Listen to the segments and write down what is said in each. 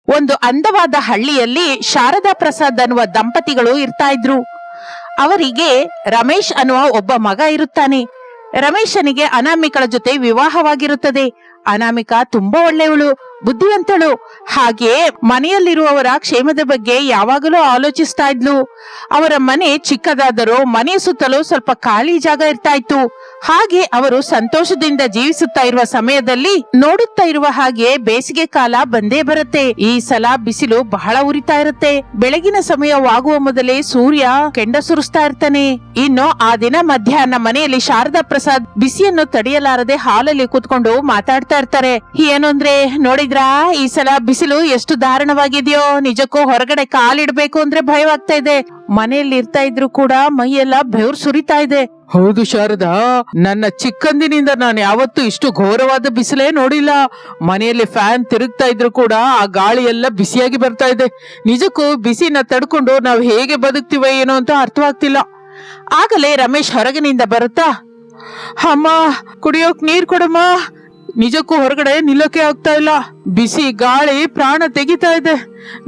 ಒಂದು ಅಂದವಾದ ಹಳ್ಳಿಯಲ್ಲಿ ಶಾರದಾ ಪ್ರಸಾದ್ ಅನ್ನುವ ದಂಪತಿಗಳು ಇರ್ತಾ ಇದ್ರು. ಅವರಿಗೆ ರಮೇಶ್ ಅನ್ನುವ ಒಬ್ಬ ಮಗ ಇರುತ್ತಾನೆ. ರಮೇಶನಿಗೆ ಅನಾಮಿಕಳ ಜೊತೆ ವಿವಾಹವಾಗಿರುತ್ತದೆ. ಅನಾಮಿಕಾ ತುಂಬಾ ಒಳ್ಳೆಯವಳು, ಬುದ್ಧಿವಂತಳು. ಹಾಗೆ ಮನೆಯಲ್ಲಿರುವವರ ಕ್ಷೇಮದ ಬಗ್ಗೆ ಯಾವಾಗಲೂ ಆಲೋಚಿಸ್ತಾ ಇದ್ಲು. ಅವರ ಮನೆ ಚಿಕ್ಕದಾದರೂ ಮನೆಯ ಸುತ್ತಲೂ ಸ್ವಲ್ಪ ಖಾಲಿ ಜಾಗ ಇರ್ತಾ ಇತ್ತು. ಹಾಗೆ ಅವರು ಸಂತೋಷದಿಂದ ಜೀವಿಸುತ್ತಾ ಇರುವ ಸಮಯದಲ್ಲಿ ನೋಡುತ್ತಾ ಇರುವ ಹಾಗೆ ಬೇಸಿಗೆ ಕಾಲ ಬಂದೇ ಬರುತ್ತೆ. ಈ ಸಲ ಬಿಸಿಲು ಬಹಳ ಉರಿತಾ ಇರುತ್ತೆ. ಬೆಳಗಿನ ಸಮಯವಾಗುವ ಮೊದಲೇ ಸೂರ್ಯ ಕೆಂಡ ಸುರಿಸ್ತಾ ಇರ್ತಾನೆ. ಇನ್ನು ಆ ದಿನ ಮಧ್ಯಾಹ್ನ ಮನೆಯಲ್ಲಿ ಶಾರದಾ ಪ್ರಸಾದ್ ಬಿಸಿಯನ್ನು ತಡೆಯಲಾರದೆ ಹಾಲಲ್ಲಿ ಕೂತ್ಕೊಂಡು ಮಾತಾಡ್ತಾ ಇರ್ತಾರೆ. ಏನು ಅಂದ್ರೆ, ನೋಡಿದ್ರಾ ಈ ಸಲ ಬಿಸಿಲು ಎಷ್ಟು ದಾರುಣವಾಗಿದೆಯೋ, ನಿಜಕ್ಕೂ ಹೊರಗಡೆ ಕಾಲಿಡ್ಬೇಕು ಅಂದ್ರೆ ಭಯವಾಗ್ತಾ ಇದೆ. ಮನೆಯಲ್ಲಿ ಇರ್ತಾ ಇದ್ರು ಕೂಡ ಮೈಯೆಲ್ಲ ಬೆವರು ಸುರಿತಾ ಇದೆ. ಹೌದು ಶಾರದಾ, ನನ್ನ ಚಿಕ್ಕಂದಿನಿಂದ ನಾನು ಯಾವತ್ತೂ ಇಷ್ಟು ಘೋರವಾದ ಬಿಸಿಲೇ ನೋಡಿಲ್ಲ. ಮನೆಯಲ್ಲಿ ಫ್ಯಾನ್ ತಿರುಗ್ತಾ ಇದ್ರು ಕೂಡ ಆ ಗಾಳಿ ಎಲ್ಲ ಬಿಸಿಯಾಗಿ ಬರ್ತಾ ಇದೆ. ನಿಜಕ್ಕೂ ಬಿಸಿನ ತಡ್ಕೊಂಡು ನಾವು ಹೇಗೆ ಬದುಕ್ತಿವ ಏನೋ ಅಂತ ಅರ್ಥವಾಗ್ತಿಲ್ಲ. ಆಗಲೇ ರಮೇಶ್ ಹೊರಗಿನಿಂದ ಬರುತ್ತಾ, ಅಮ್ಮ ಕುಡಿಯೋಕ್ ನೀರ್ ಕೊಡಮ್ಮ. ನಿಜಕ್ಕೂ ಹೊರಗಡೆ ನಿಲ್ಲೋಕೆ ಆಗ್ತಾ ಇಲ್ಲ. ಬಿಸಿ ಗಾಳಿ ಪ್ರಾಣ ತೆಗಿತಾ ಇದೆ.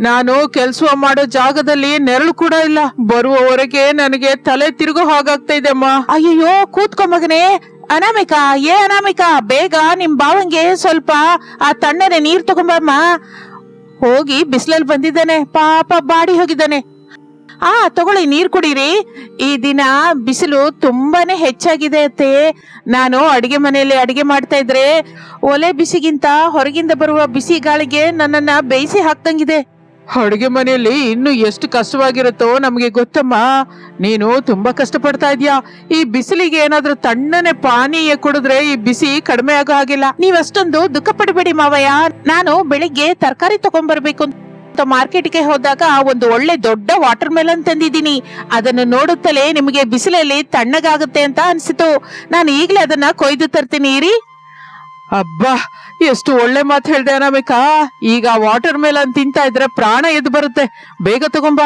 ನಾನು ಕೆಲಸ ಮಾಡೋ ಜಾಗದಲ್ಲಿ ನೆರಳು ಕೂಡ ಇಲ್ಲ. ಬರುವವರೆಗೆ ನನಗೆ ತಲೆ ತಿರುಗೋ ಹಾಗಾಗ್ತಾ ಇದೆ ಅಮ್ಮ. ಅಯ್ಯಯ್ಯೋ, ಕೂತ್ಕೊ ಮಗನೇ. ಅನಾಮಿಕಾ, ಅನಾಮಿಕಾ, ಬೇಗ ನಿಮ್ ಬಾವಂಗೆ ಸ್ವಲ್ಪ ಆ ತಣ್ಣನೆ ನೀರ್ ತಗೊಂಬಮ್ಮ. ಹೋಗಿ ಬಿಸಿಲಲ್ಲಿ ಬಂದಿದ್ದಾನೆ, ಪಾಪ ಬಾಡಿ ಹೋಗಿದ್ದಾನೆ. ತಗೊಳ್ಳಿ, ನೀರ್ ಕುಡೀರಿ. ಈ ದಿನ ಬಿಸಿಲು ತುಂಬಾನೇ ಹೆಚ್ಚಾಗಿದೆ ಅತ್ತೆ. ನಾನು ಅಡಿಗೆ ಮನೆಯಲ್ಲಿ ಅಡಿಗೆ ಮಾಡ್ತಾ ಇದ್ರೆ ಒಲೆ ಬಿಸಿಗಿಂತ ಹೊರಗಿಂದ ಬರುವ ಬಿಸಿ ಗಾಳಿಗೆ ನನ್ನನ್ನ ಬೇಯಿಸಿ ಹಾಕ್ದಂಗಿದೆ. ಅಡುಗೆ ಮನೆಯಲ್ಲಿ ಇನ್ನು ಎಷ್ಟು ಕಷ್ಟವಾಗಿರುತ್ತೋ ನಮಗೆ ಗೊತ್ತಮ್ಮ. ನೀನು ತುಂಬಾ ಕಷ್ಟಪಡ್ತಾ ಇದೀಯಾ. ಈ ಬಿಸಿಲಿಗೆ ಏನಾದ್ರೂ ತಣ್ಣನೆ ಪಾನೀಯ ಕುಡಿದ್ರೆ ಈ ಬಿಸಿ ಕಡಿಮೆ ಆಗೋ ಹಾಗಿಲ್ಲ. ನೀವಷ್ಟೊಂದು ದುಃಖ ಪಡಬೇಡಿ ಮಾವಯ್ಯ. ನಾನು ಬೆಳಿಗ್ಗೆ ತರಕಾರಿ ತಗೊಂಡ್ಬರ್ಬೇಕು ಮಾರ್ಕೆಟ್ಗೆ ಹೋದಾಗ ಒಂದು ಒಳ್ಳೆ ದೊಡ್ಡ ವಾಟರ್ ಮೆಲನ್ ತಂದಿದ್ದೀನಿ. ಅದನ್ನು ನೋಡುತ್ತಲೇ ನಿಮಗೆ ಬಿಸಿಲಲ್ಲಿ ತಣ್ಣಗಾಗುತ್ತೆ ಅಂತ ಅನ್ಸಿತು. ನಾನು ಈಗಲೇ ಅದನ್ನ ಕೊಯ್ದು ತರ್ತೀನಿ ಇರಿ. ಅಬ್ಬಾ, ಎಷ್ಟು ಒಳ್ಳೆ ಮಾತು ಹೇಳ್ದೆ ಅನಾಮಿಕಾ. ಈಗ ವಾಟರ್ ಮೆಲನ್ ತಿಂತಾ ಇದ್ರೆ ಪ್ರಾಣ ಎದ್ದು ಬರುತ್ತೆ. ಬೇಗ ತಗೊಂಬ.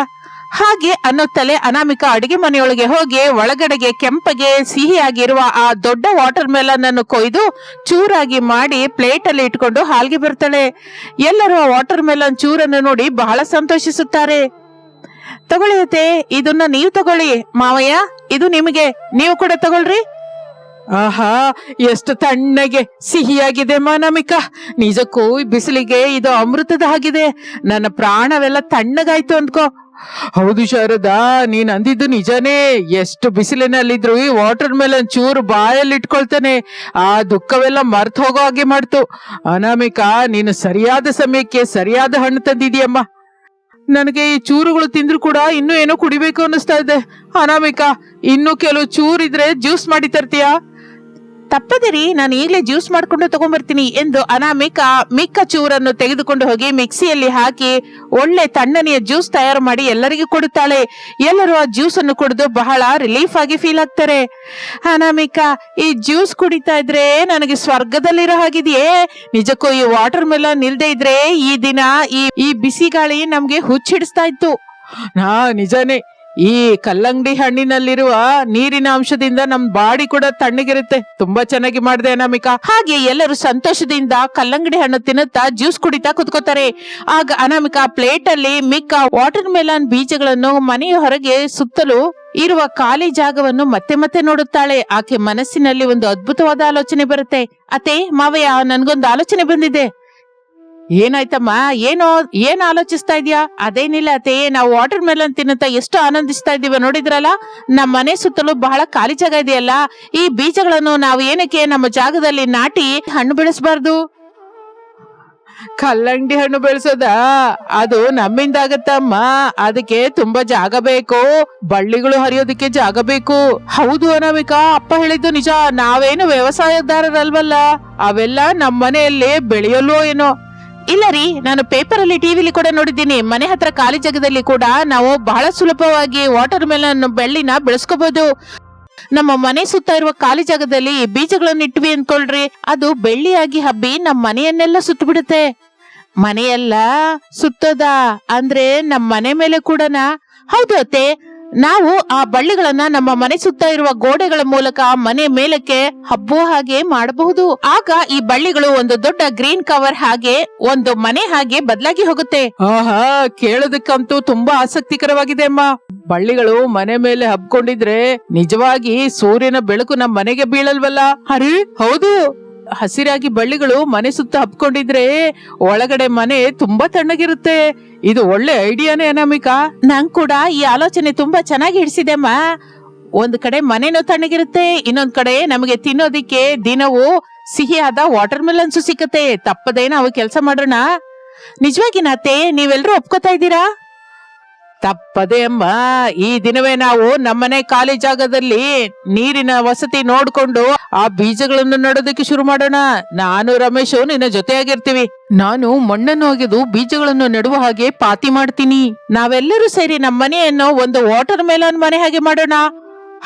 ಹಾಗೆ ಅನ್ನುತ್ತಲೇ ಅನಾಮಿಕಾ ಅಡಿಗೆ ಮನೆಯೊಳಗೆ ಹೋಗಿ ಒಳಗಡೆಗೆ ಕೆಂಪಗೆ ಸಿಹಿಯಾಗಿರುವ ಆ ದೊಡ್ಡ ವಾಟರ್ ಮೆಲನ್ ಅನ್ನು ಕೊಯ್ದು ಚೂರಾಗಿ ಮಾಡಿ ಪ್ಲೇಟ್ ಅಲ್ಲಿ ಇಟ್ಕೊಂಡು ಹಾಲ್ಗೆ ಬರ್ತಾಳೆ. ಎಲ್ಲರೂ ಆ ವಾಟರ್ ಮೆಲನ್ ಚೂರನ್ನು ನೋಡಿ ಬಹಳ ಸಂತೋಷಿಸುತ್ತಾರೆ. ತಗೊಳ್ಳಿ ಅತ್ತೆ, ಇದನ್ನ ನೀವು ತಗೊಳ್ಳಿ. ಮಾವಯ್ಯ, ಇದು ನಿಮಗೆ, ನೀವು ಕೂಡ ತಗೊಳ್ರಿ. ಆಹಾ, ಎಷ್ಟು ತಣ್ಣಗೆ ಸಿಹಿಯಾಗಿದೆ ಅನಾಮಿಕಾ. ನಿಜಕ್ಕೂ ಬಿಸಿಲಿಗೆ ಇದು ಅಮೃತದ ಹಾಗಿದೆ. ನನ್ನ ಪ್ರಾಣವೆಲ್ಲ ತಣ್ಣಗಾಯ್ತು ಅಂದ್ಕೋ. ಹೌದು ಶಾರದಾ, ನೀನ್ ಅಂದಿದ್ದು ನಿಜಾನೇ. ಎಷ್ಟು ಬಿಸಿಲಿನಲ್ಲಿದ್ರು ಈ ವಾಟರ್ ಮೆಲನ್ ಚೂರು ಬಾಯಲ್ಲಿ ಇಟ್ಕೊಳ್ತಾನೆ. ಆ ದುಃಖವೆಲ್ಲ ಮರ್ತು ಹೋಗೋ ಹಾಗೆ ಮಾಡ್ತು. ಅನಾಮಿಕಾ, ನೀನು ಸರಿಯಾದ ಸಮಯಕ್ಕೆ ಸರಿಯಾದ ಹಣ್ಣು ತಂದಿದೀಯಮ್ಮ. ನನಗೆ ಈ ಚೂರುಗಳು ತಿಂದ್ರು ಕೂಡ ಇನ್ನೂ ಏನೋ ಕುಡಿಬೇಕು ಅನ್ನಿಸ್ತಾ ಇದೆ. ಅನಾಮಿಕಾ, ಇನ್ನೂ ಕೆಲವು ಚೂರಿದ್ರೆ ಜ್ಯೂಸ್ ಮಾಡಿ ತರ್ತೀಯಾ? ತಪ್ಪದಿರಿ, ನಾನು ಈಗಲೇ ಜ್ಯೂಸ್ ಮಾಡ್ಕೊಂಡು ತಗೊಂಡ್ಬರ್ತೀನಿ ಎಂದು ಅನಾಮಿಕಾ ಮಿಕ್ಕ ಚೂರನ್ನು ತೆಗೆದುಕೊಂಡು ಹೋಗಿ ಮಿಕ್ಸಿಯಲ್ಲಿ ಹಾಕಿ ಒಳ್ಳೆ ತಣ್ಣನೆಯ ಜ್ಯೂಸ್ ತಯಾರು ಮಾಡಿ ಎಲ್ಲರಿಗೂ ಕೊಡುತ್ತಾಳೆ. ಎಲ್ಲರೂ ಆ ಜ್ಯೂಸ್ ಅನ್ನು ಕುಡಿದು ಬಹಳ ರಿಲೀಫ್ ಆಗಿ ಫೀಲ್ ಆಗ್ತಾರೆ. ಅನಾಮಿಕಾ, ಈ ಜ್ಯೂಸ್ ಕುಡಿತಾ ಇದ್ರೆ ನನಗೆ ಸ್ವರ್ಗದಲ್ಲಿರೋ ಹಾಗಿದೆಯೇ. ನಿಜಕ್ಕೂ ಈ ವಾಟರ್ ಮೆಲನ್ ಇಲ್ದೇ ಇದ್ರೆ ಈ ದಿನ ಈ ಬಿಸಿ ಗಾಳಿ ನಮ್ಗೆ ಹುಚ್ಚಿಡಿಸ್ತಾ ಇತ್ತು. ನಿಜಾನೇ. ಈ ಕಲ್ಲಂಗಡಿ ಹಣ್ಣಿನಲ್ಲಿರುವ ನೀರಿನ ಅಂಶದಿಂದ ನಮ್ ಬಾಡಿ ಕೂಡ ತಣ್ಣಗಿರುತ್ತೆ. ತುಂಬಾ ಚೆನ್ನಾಗಿ ಮಾಡಿದೆ ಅನಾಮಿಕಾ. ಹಾಗೆ ಎಲ್ಲರೂ ಸಂತೋಷದಿಂದ ಕಲ್ಲಂಗಡಿ ಹಣ್ಣು ತಿನ್ನುತ್ತಾ ಜ್ಯೂಸ್ ಕುಡಿತಾ ಕುತ್ಕೋತಾರೆ. ಆಗ ಅನಾಮಿಕಾ ಪ್ಲೇಟ್ ಅಲ್ಲಿ ಮಿಕ್ಕ ವಾಟರ್ ಮೆಲನ್ ಬೀಜಗಳನ್ನು ಮನೆಯ ಹೊರಗೆ ಸುತ್ತಲೂ ಇರುವ ಖಾಲಿ ಜಾಗವನ್ನು ಮತ್ತೆ ಮತ್ತೆ ನೋಡುತ್ತಾಳೆ. ಆಕೆ ಮನಸ್ಸಿನಲ್ಲಿ ಒಂದು ಅದ್ಭುತವಾದ ಆಲೋಚನೆ ಬರುತ್ತೆ. ಅತ್ತೆ, ಮಾವಯ್ಯ, ನನ್ಗೊಂದು ಆಲೋಚನೆ ಬಂದಿದೆ. ಏನಾಯ್ತಮ್ಮ? ಏನ್ ಆಲೋಚಿಸ್ತಾ ಇದೀಯಾ? ಅದೇನಿಲ್ಲ ಅತ್ತೆ, ನಾವು ವಾಟರ್ ಮೆಲನ್ ತಿನ್ನುತ್ತಾ ಎಷ್ಟು ಆನಂದಿಸ್ತಾ ಇದೀವ ನೋಡಿದ್ರಲ್ಲ. ನಮ್ಮ ಮನೆ ಸುತ್ತಲೂ ಬಹಳ ಖಾಲಿ ಜಾಗ ಇದೆಯಲ್ಲ, ಈ ಬೀಜಗಳನ್ನು ನಾವು ಏನಕ್ಕೆ ನಮ್ಮ ಜಾಗದಲ್ಲಿ ನಾಟಿ ಹಣ್ಣು ಬೆಳೆಸಬಾರ್ದು? ಕಲ್ಲಂಗಡಿ ಹಣ್ಣು ಬೆಳೆಸೋದ? ಅದು ನಮ್ಮಿಂದ ಆಗತ್ತಮ್ಮ. ಅದಕ್ಕೆ ತುಂಬಾ ಜಾಗ ಬೇಕು. ಬಳ್ಳಿಗಳು ಹರಿಯೋದಕ್ಕೆ ಜಾಗ ಬೇಕು. ಹೌದು ಅನಾಮಿಕಾ, ಅಪ್ಪ ಹೇಳಿದ್ದು ನಿಜ. ನಾವೇನು ವ್ಯವಸಾಯದಾರರಲ್ವಲ್ಲ. ಅವೆಲ್ಲ ನಮ್ಮ ಮನೆಯಲ್ಲಿ ಬೆಳೆಯಲ್ಲೋ ಏನೋ. ಇಲ್ಲ ರೀ, ನಾನು ಪೇಪರ್ ಅಲ್ಲಿ ಟಿವಿಲಿ ಕೂಡ ನೋಡಿದ್ದೀನಿ. ಮನೆ ಹತ್ರ ಖಾಲಿ ಜಾಗದಲ್ಲಿ ಕೂಡ ನಾವು ಬಹಳ ಸುಲಭವಾಗಿ ವಾಟರ್ ಮೆಲನ್ ಬೆಳ್ಳಿನ ಬೆಳೆಸ್ಕೋಬಹುದು. ನಮ್ಮ ಮನೆ ಸುತ್ತ ಇರುವ ಖಾಲಿ ಜಾಗದಲ್ಲಿ ಬೀಜಗಳನ್ನು ಇಟ್ವಿ ಅನ್ಕೊಳ್ರಿ, ಅದು ಬೆಳ್ಳಿಯಾಗಿ ಹಬ್ಬಿ ನಮ್ಮ ಮನೆಯನ್ನೆಲ್ಲ ಸುತ್ತ ಬಿಡುತ್ತೆ. ಮನೆಯೆಲ್ಲ ಸುತ್ತದ ಅಂದ್ರೆ ನಮ್ಮ ಮನೆ ಮೇಲೆ ಕೂಡನಾ? ಹೌದು ಅತ್ತೆ, ನಾವು ಆ ಬಳ್ಳಿಗಳನ್ನ ನಮ್ಮ ಮನೆ ಸುತ್ತ ಇರುವ ಗೋಡೆಗಳ ಮೂಲಕ ಮನೆ ಮೇಲಕ್ಕೆ ಹಬ್ಬುವ ಹಾಗೆ ಮಾಡಬಹುದು. ಆಗ ಈ ಬಳ್ಳಿಗಳು ಒಂದು ದೊಡ್ಡ ಗ್ರೀನ್ ಕವರ್ ಹಾಗೆ ಒಂದು ಮನೆ ಹಾಗೆ ಬದಲಾಗಿ ಹೋಗುತ್ತೆ. ಆಹಾ, ಕೇಳೋದಕ್ಕಂತೂ ತುಂಬಾ ಆಸಕ್ತಿಕರವಾಗಿದೆ ಅಮ್ಮ. ಬಳ್ಳಿಗಳು ಮನೆ ಮೇಲೆ ಹಬ್ಕೊಂಡಿದ್ರೆ ನಿಜವಾಗಿ ಸೂರ್ಯನ ಬೆಳಕು ನಮ್ಮ ಮನೆಗೆ ಬೀಳಲ್ವಲ್ಲ? ಅರೆ ಹೌದು, ಹಸಿರಾಗಿ ಬಳ್ಳಿಗಳು ಮನೆ ಸುತ್ತ ಹಬ್ಕೊಂಡಿದ್ರೆ ಒಳಗಡೆ ಮನೆ ತುಂಬಾ ತಣ್ಣಗಿರುತ್ತೆ. ಇದು ಒಳ್ಳೆ ಐಡಿಯಾನೇ ಅನಾಮಿಕಾ. ನಂಗ್ ಕೂಡ ಈ ಆಲೋಚನೆ ತುಂಬಾ ಚೆನ್ನಾಗಿ ಹಿಡಿಸಿದೆಮ್ಮ. ಒಂದ್ ಕಡೆ ಮನೆನೂ ತಣ್ಣಗಿರುತ್ತೆ, ಇನ್ನೊಂದ್ ಕಡೆ ನಮಗೆ ತಿನ್ನೋದಿಕ್ಕೆ ದಿನವೂ ಸಿಹಿಯಾದ ವಾಟರ್ ಮೆಲನ್ಸು ಸಿಕ್ಕತ್ತೆ. ತಪ್ಪದೇ ನಾವು ಕೆಲಸ ಮಾಡೋಣ. ನಿಜವಾಗಿ ನಾತೆ, ನೀವೆಲ್ಲರೂ ಒಪ್ಕೋತಾ ಇದ್ದೀರಾ? ತಪ್ಪದೆ ಅಮ್ಮ. ಈ ದಿನವೇ ನಾವು ನಮ್ಮನೆ ಖಾಲಿ ಜಾಗದಲ್ಲಿ ನೀರಿನ ವಸತಿ ನೋಡ್ಕೊಂಡು ಆ ಬೀಜಗಳನ್ನು ನೆಡೋದಕ್ಕೆ ಶುರು ಮಾಡೋಣ. ನಾನು ರಮೇಶು ನಿನ್ನ ಜೊತೆಯಾಗಿರ್ತೀವಿ. ನಾನು ಮಣ್ಣನ್ನು ಒಗೆದು ಬೀಜಗಳನ್ನು ನೆಡುವ ಹಾಗೆ ಪಾತಿ ಮಾಡ್ತೀನಿ. ನಾವೆಲ್ಲರೂ ಸೇರಿ ನಮ್ಮ ಮನೆಯನ್ನು ಒಂದು ವಾಟರ್ ಮೆಲನ್ ಮನೆ ಹಾಗೆ ಮಾಡೋಣ.